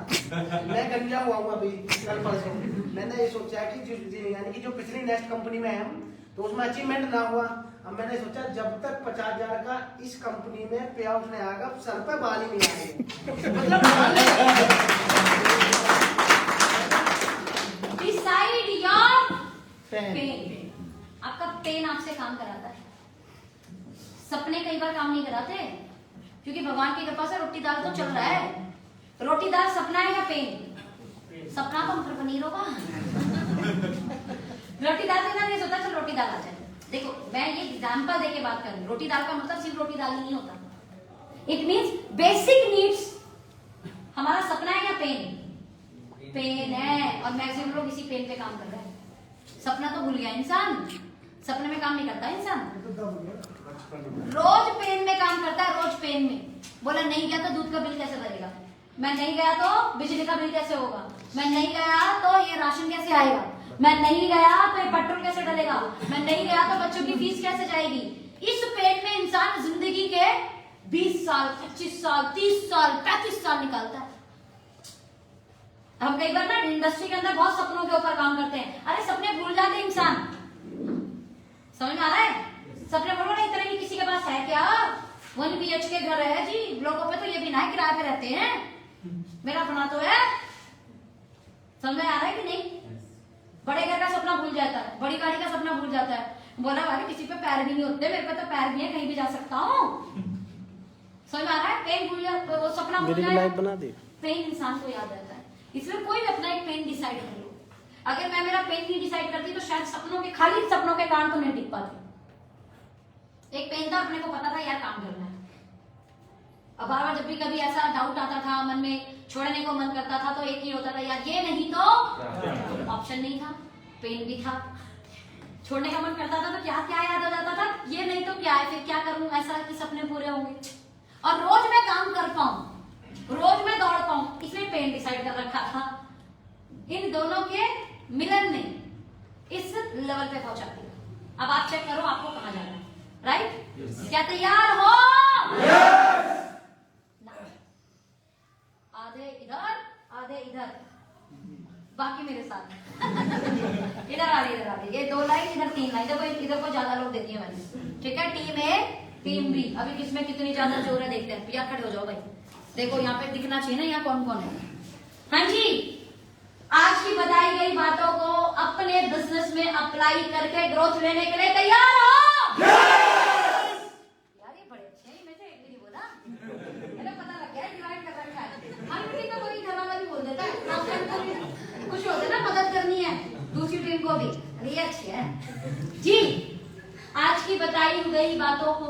मैं गंजा हुआ हूँ अभी कल परसों। मैंने ये सोचा है कि यानी कि जो पिछली नेक्स्ट कंपनी में है हम, तो उसमें अचीवमेंट ना हुआ। अब मैंने सोचा जब तक 50,000 का इस कंपनी में पे आउट नहीं आएगा, सर पे बाल ही नहीं आएंगे। मतलब डिसाइड योर पेन। आपका पेन आपसे काम कराता है, सपने कई बार काम नहीं कराते, क्योंकि भगवान की कृपा से रोटी दाल तो चल रहा है। रोटी दाल सपना है या पेन? सपना तो मटर पनीर होगा। रोटी दाल देना नहीं सोचा चल रोटी दाल आ जाए। देखो मैं ये एग्जांपल देके बात कर रही हूँ। रोटी दाल का मतलब सिर्फ रोटी दाल ही नहीं होता, इट मींस बेसिक नीड्स। हमारा सपना है या पेन? पेन है, और मैक्सिमम लोग इसी पेन पे काम कर रहे हैं। सपना तो भूल गया इंसान, सपने में काम नहीं करता इंसान, रोज पेन में काम करता है। रोज पेन में बोला नहीं गया तो दूध का बिल कैसे भरेगा, मैं नहीं गया तो बिजली का बिल कैसे होगा, मैं नहीं गया तो ये राशन कैसे आएगा, मैं नहीं गया तो ये पेट्रोल कैसे डलेगा, मैं नहीं गया तो बच्चों की फीस कैसे जाएगी। इस पेन में इंसान जिंदगी के 20 साल, 25 साल, 30 साल, 35 साल निकालता है। हम कई बार ना इंडस्ट्री के अंदर बहुत सपनों के ऊपर काम करते हैं। अरे सपने भूल जाते हैं इंसान, समझ में आ रहा है? सपने बोलो ना, इतने भी किसी के पास है क्या? 1 BHK घर है जी, लोगों पे तो ये भी ना किराए पे रहते हैं, मेरा बना तो है। समझ में आ रहा है कि नहीं? बड़े घर का सपना भूल जाता है, बड़ी गाड़ी का सपना भूल जाता है। बोला भाई किसी पे पैर भी नहीं होते, मेरे पे तो पैर भी है, कहीं भी जा सकता हूँ। समझ में आ रहा है? पेन भूल जाता, वो सपना भूल जाए, पेन इंसान को याद रहता है। इसलिए कोई भी अपना एक पेन डिसाइड कर लो। अगर मैं मेरा पेन नहीं डिसाइड करती तो शायद सपनों के, खाली सपनों के कारण तो नहीं टिक पाती। एक पेन था, अपने को पता था यार काम करना है। अब बार जब भी कभी ऐसा डाउट आता था मन में, छोड़ने को मन करता था, तो एक ही होता था यार ये नहीं तो ऑप्शन नहीं था, पेन भी था। छोड़ने का मन करता था तो क्या क्या याद हो जाता था, ये नहीं तो क्या है, फिर क्या करूं ऐसा कि सपने पूरे होंगे और रोज मैं काम कर पाऊं, रोज मैं दौड़ पाऊं, इसलिए पेन डिसाइड कर रखा था। इन दोनों के मिलन में लेवल पे पहुंचाती है। अब आप चेक करो आपको कहां जाना है, राइट? क्या तैयार हो? आधे इधर आधे इधर, बाकी मेरे साथ इधर आ रही ये 2 लाइन इधर 3 लाइन, देखो इधर को ज्यादा लोग देती है मैंने, ठीक है? टीम ए टीम बी, अभी किसमें कितनी ज्यादा जोर है देखते हैं। भैया खड़े हो जाओ भाई, देखो यहाँ पे दिखना चाहिए ना यहाँ कौन कौन है। हाँ जी, आज की बताई गई बातों को अपने बिजनेस में अप्लाई करके ग्रोथ लेने के लिए तैयार हो? यार ये बड़े अच्छे हैं, मैं से एक भी नहीं बोला, मेरा पता लग गया डिवाइड कर रखा है। हर मीटिंग में कोई घर वाला भी बोल देता है, खुश होते ना, मदद करनी है दूसरी टीम को भी, ये अच्छी है जी। आज की बताई गई बातों को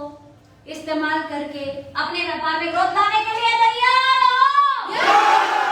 इस्तेमाल करके अपने व्यापार में ग्रोथ लाने के लिए तैयार हो?